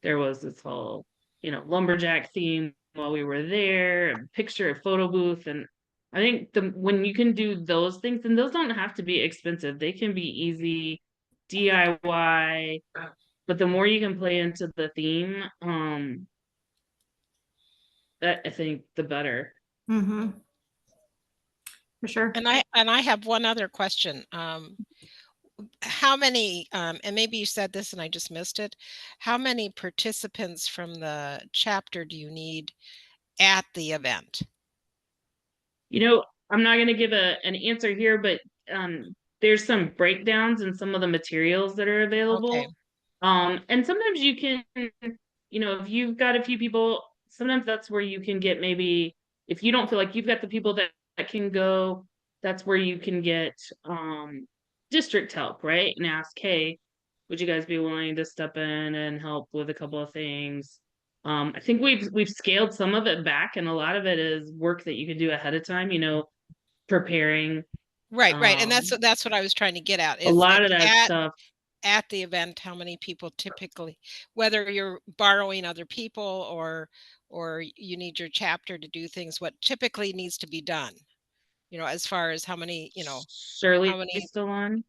there was this whole, you know, lumberjack theme while we were there, a picture, a photo booth. And I think when you can do those things, and those don't have to be expensive, they can be easy DIY, but the more you can play into the theme, that I think the better. Mm-hmm. For sure. And I have one other question. How many, and maybe you said this and I just missed it, how many participants from the chapter do you need at the event? You know, I'm not going to give an answer here, but there's some breakdowns in some of the materials that are available. Okay. And sometimes you can, you know, if you've got a few people, sometimes that's where you can get, maybe if you don't feel like you've got the people that can go, that's where you can get district help, right? And ask, hey, would you guys be willing to step in and help with a couple of things? I think we've scaled some of it back, and a lot of it is work that you can do ahead of time, you know, preparing. Right, and that's what I was trying to get at. A lot of that stuff at the event, how many people typically, whether you're borrowing other people or you need your chapter to do things, what typically needs to be done, you know, as far as how many, you know, Shirley, how many... still on?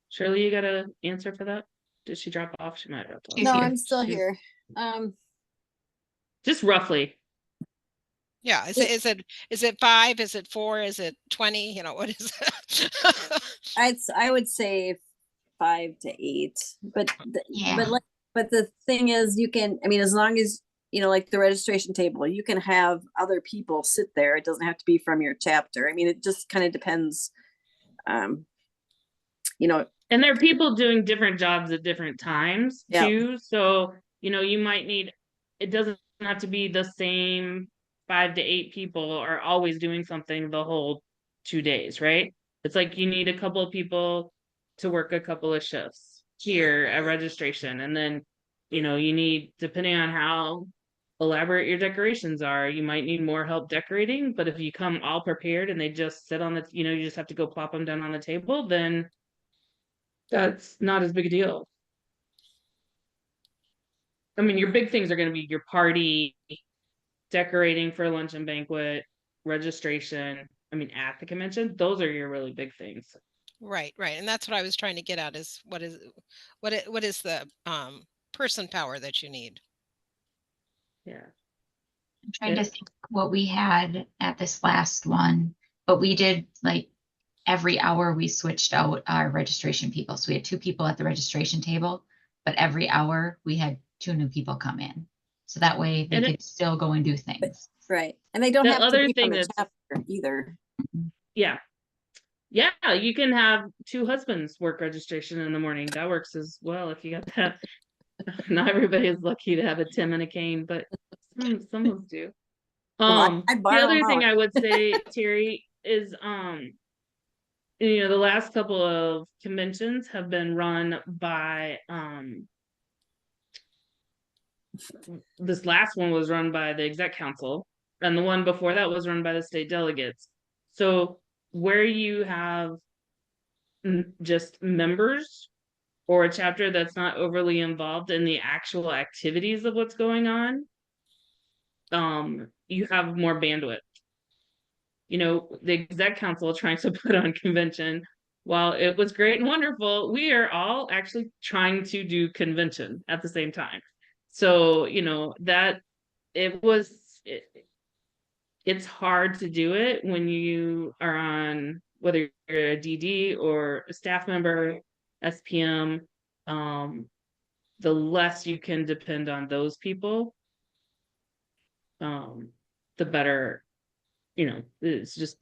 Shirley, you got an answer for that? Did she drop off? She might have dropped off. No, I'm still here. Just roughly. Yeah, is it 5? Is it 4? Is it 20? You know, what is it? I would say 5 to 8, but Yeah. but the thing is, you can, I mean, as long as, you know, like the registration table, you can have other people sit there. It doesn't have to be from your chapter. I mean, it just kind of depends, you know. And there are people doing different jobs at different times too. So, you know, you might need, it doesn't have to be the same 5 to 8 people are always doing something the whole 2 days, right? It's like you need a couple of people to work a couple of shifts here at registration. And then, you know, you need, depending on how elaborate your decorations are, you might need more help decorating. But if you come all prepared and they just sit on the, you know, you just have to go plop them down on the table, then that's not as big a deal. I mean, your big things are going to be your party, decorating for lunch and banquet, registration. I mean, at the convention, those are your really big things. Right, and that's what I was trying to get at, is what is the person power that you need? Yeah. I'm trying to think what we had at this last one, but we did like every hour we switched out our registration people. So we had 2 people at the registration table, but every hour we had 2 new people come in. So that way they could still go and do things. Right. And they don't The have to other be thing from the that's- chapter either. Yeah. Yeah, you can have 2 husbands work registration in the morning. That works as well if you got that. Not everybody is lucky to have a Tim and a Kane, but some of us do. Well, I The borrow other 'em thing out. I would say, Terry, is you know, the last couple of conventions have been run by this last one was run by the exec council, and the one before that was run by the state delegates. So where you have just members or a chapter that's not overly involved in the actual activities of what's going on, you have more bandwidth. You know, the exec council trying to put on convention, while it was great and wonderful, we are all actually trying to do convention at the same time. So, you know, that it's hard to do it when you are on, whether you're a DD or a staff member, SPM, the less you can depend on those people, the better, you know, it's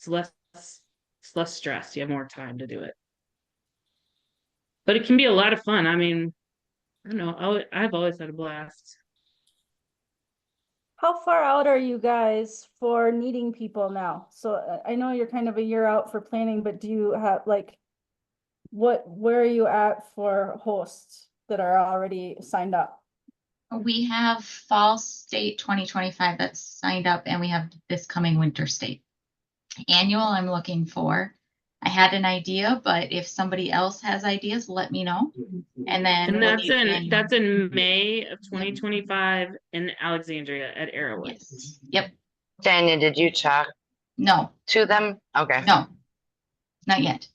less stress. You have more time to do it. But it can be a lot of fun. I mean, I don't know, I've always had a blast. How far out are you guys for needing people now? So I know you're kind of a year out for planning, but do you have like, where are you at for hosts that are already signed up? We have Fall State 2025 that's signed up, and we have this coming Winter State. Annual, I'm looking for. I had an idea, but if somebody else has ideas, let me know. And then And we'll do that's in May of 2025 in Alexandria at Arrowwood. Yes. Yep. Tanya, did you talk No. to them? Okay. No, not yet.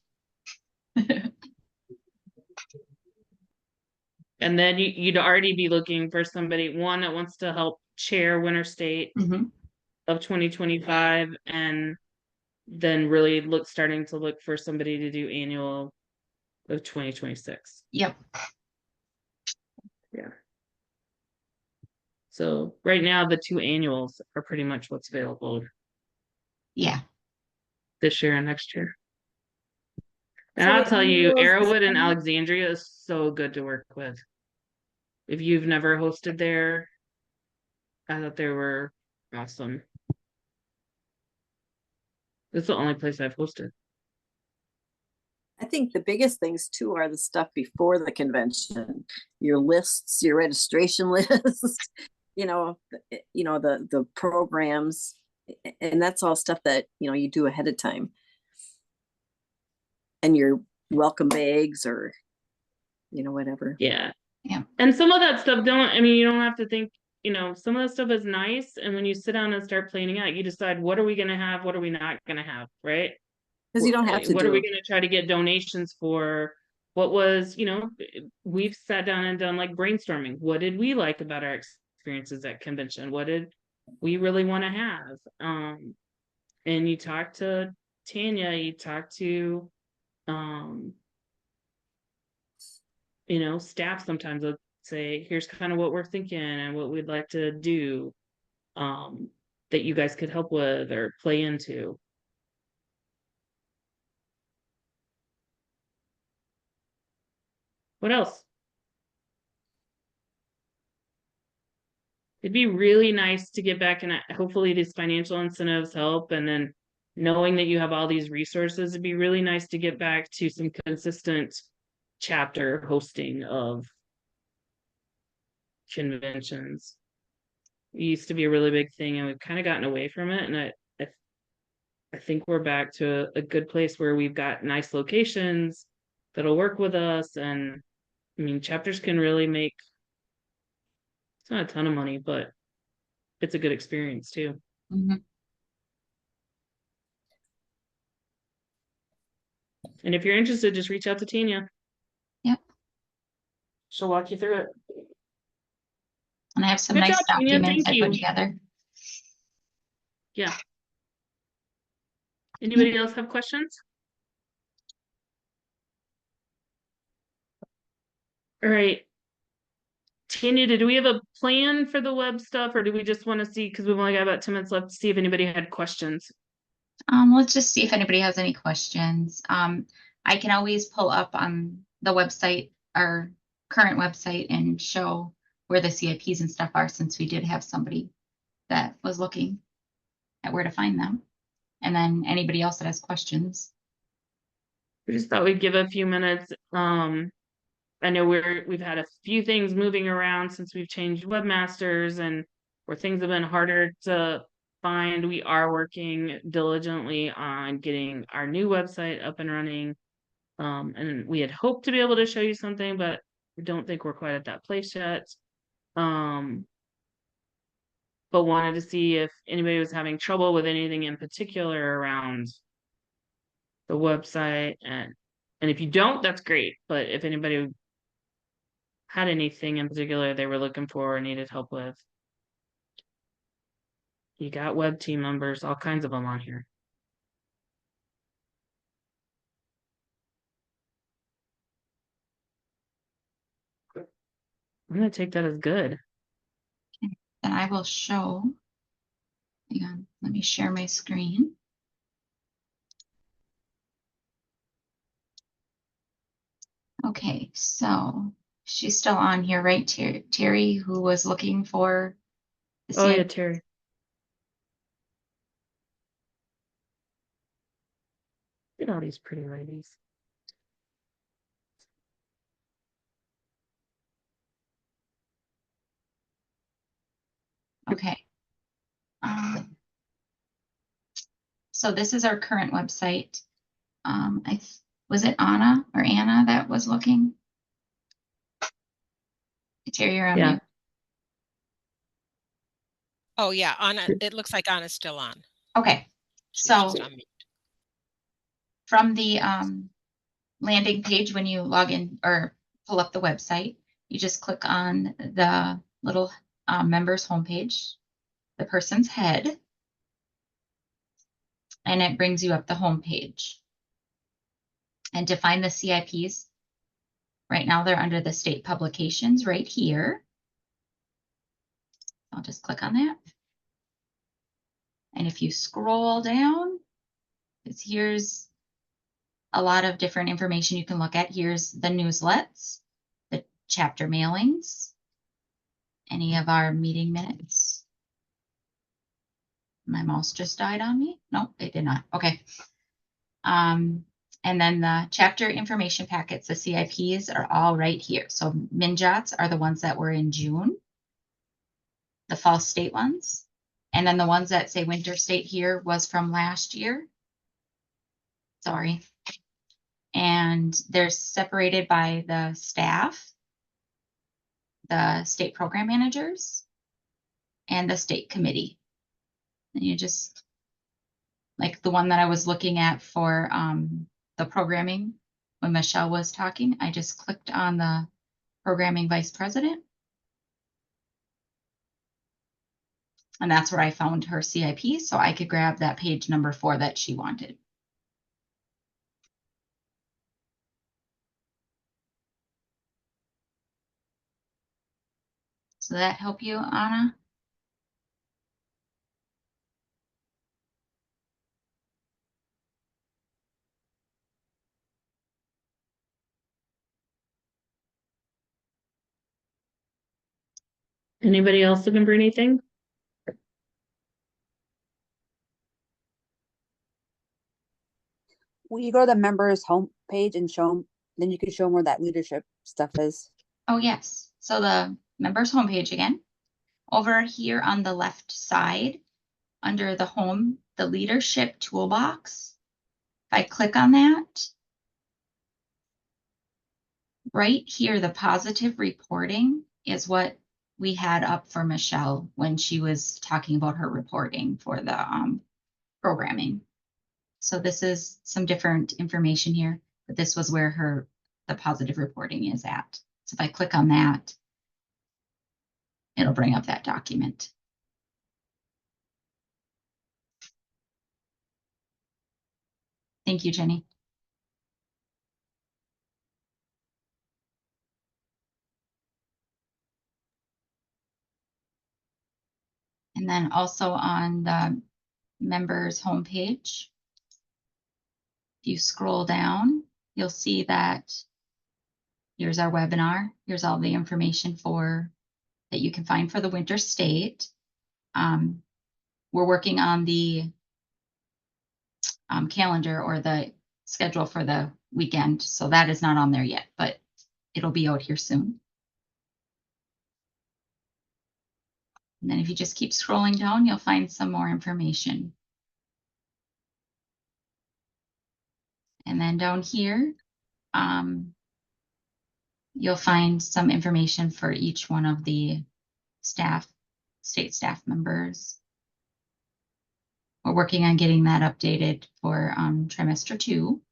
And then you'd already be looking for somebody, one that wants to help chair Winter State of 2025, and then really starting to look for somebody to do annual of 2026. Yep. Yeah. So right now the 2 annuals are pretty much what's available. Yeah. This year and next year. And So I'll the tell you, annuals Arrowwood and come- Alexandria is so good to work with. If you've never hosted there, I thought they were awesome. It's the only place I've hosted. I think the biggest things too are the stuff before the convention, your lists, your registration lists, the programs, and that's all stuff that, you do ahead of time. And your welcome bags or, whatever. Yeah. Yeah. And some of that stuff you don't have to think, some of that stuff is nice. And when you sit down and start planning out, you decide, what are we going to have? What are we not going to have? Right. Because you don't have to What are we going to try to get donations for? What was, we've sat down and done like brainstorming. What did we like about our experiences at convention? What did we really want to have? And you talk to Tanya, you talk to, staff sometimes will say, here's kind of what we're thinking and what we'd like to do, that you guys could help with or play into. What else? It'd be really nice to get back, and hopefully these financial incentives help. And then knowing that you have all these resources, it'd be really nice to get back to some consistent chapter hosting of conventions. It used to be a really big thing, and we've kind of gotten away from it. And I think we're back to a good place where we've got nice locations that'll work with us. And chapters can really make, it's not a ton of money, but it's a good experience too. And if you're interested, just reach out to Tanya. Yep. She'll walk you through it. And I have some Good nice job, Tanya. documents Thank I put you. together. Yeah. Anybody else have questions? All right. Tanya, do we have a plan for the web stuff, or do we just want to see, because we've only got about 10 minutes left, to see if anybody had questions? Let's just see if anybody has any questions. I can always pull up on the website our current website and show where the CIPs and stuff are, since we did have somebody that was looking at where to find them. And then anybody else that has questions. We just thought we'd give a few minutes. I know we've had a few things moving around since we've changed webmasters, and where things have been harder to find. We are working diligently on getting our new website up and running. And we had hoped to be able to show you something, but we don't think we're quite at that place yet. But wanted to see if anybody was having trouble with anything in particular around the website, and if you don't, that's great. But if anybody had anything in particular they were looking for or needed help with, you got web team members, all kinds of them on here. I'm gonna take that as good. Then I will show. Hang on, let me share my screen. Okay, so she's still on here, right? Terry, who was looking for the Oh yeah, CIP. Terry. Look at all these pretty ladies. Okay. So this is our current website. Was it Anna or Anna that was looking? Terry, you're on Yeah. mute. Oh, yeah, Anna, it looks like Anna's still on. Okay, She's so just on mute. from the landing page, when you log in or pull up the website, you just click on the little members homepage, the person's head, and it brings you up the homepage. And to find the CIPs, right now they're under the state publications right here. I'll just click on that. And if you scroll down, here's a lot of different information you can look at. Here's the newsletters, the chapter mailings, any of our meeting minutes. My mouse just died on me. No, it did not. Okay. And then the chapter information packets, the CIPs, are all right here. So MnJOTs are the ones that were in June, the fall state ones. And then the ones that say winter state here was from last year. Sorry. And they're separated by the staff, the state program managers, and the state committee. And you just, like the one that I was looking at for the programming when Michelle was talking, I just clicked on the programming vice president. And that's where I found her CIP, so I could grab that page number 4 that she wanted. Does that help you, Anna? Anybody else looking for anything? Will you go to the members homepage and show them, then you can show them where that leadership stuff is. Oh, yes. So the members homepage again, over here on the left side, under the home, the leadership toolbox. If I click on that, right here, the positive reporting is what we had up for Michelle when she was talking about her reporting for the programming. So this is some different information here, but this was where the positive reporting is at. So if I click on that, it'll bring up that document. Thank you, Jenny. And then also on the members homepage, if you scroll down, you'll see that Here's our webinar. Here's all the information that you can find for the winter state. We're working on the calendar or the schedule for the weekend, so that is not on there yet, but it'll be out here soon. And then if you just keep scrolling down, you'll find some more information. And then down here, you'll find some information for each one of the state staff members. We're working on getting that updated for trimester 2.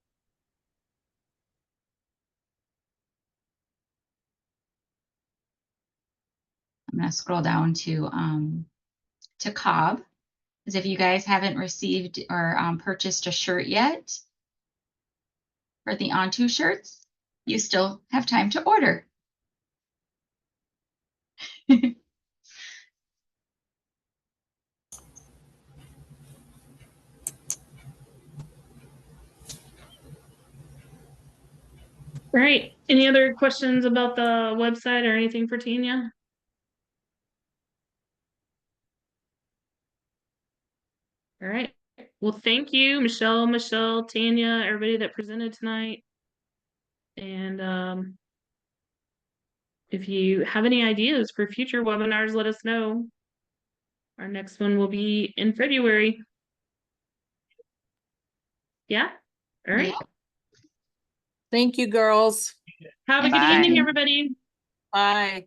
I'm going to scroll down to Cobb, because if you guys haven't received or purchased a shirt yet for the On2 shirts, you still have time to order. All right. Any other questions about the website or anything for Tanya? All right. Well, thank you, Michelle, Tanya, everybody that presented tonight. And if you have any ideas for future webinars, let us know. Our next one will be in February. Yeah. All right. Thank you, girls. Have a good Bye. evening, everybody. Bye.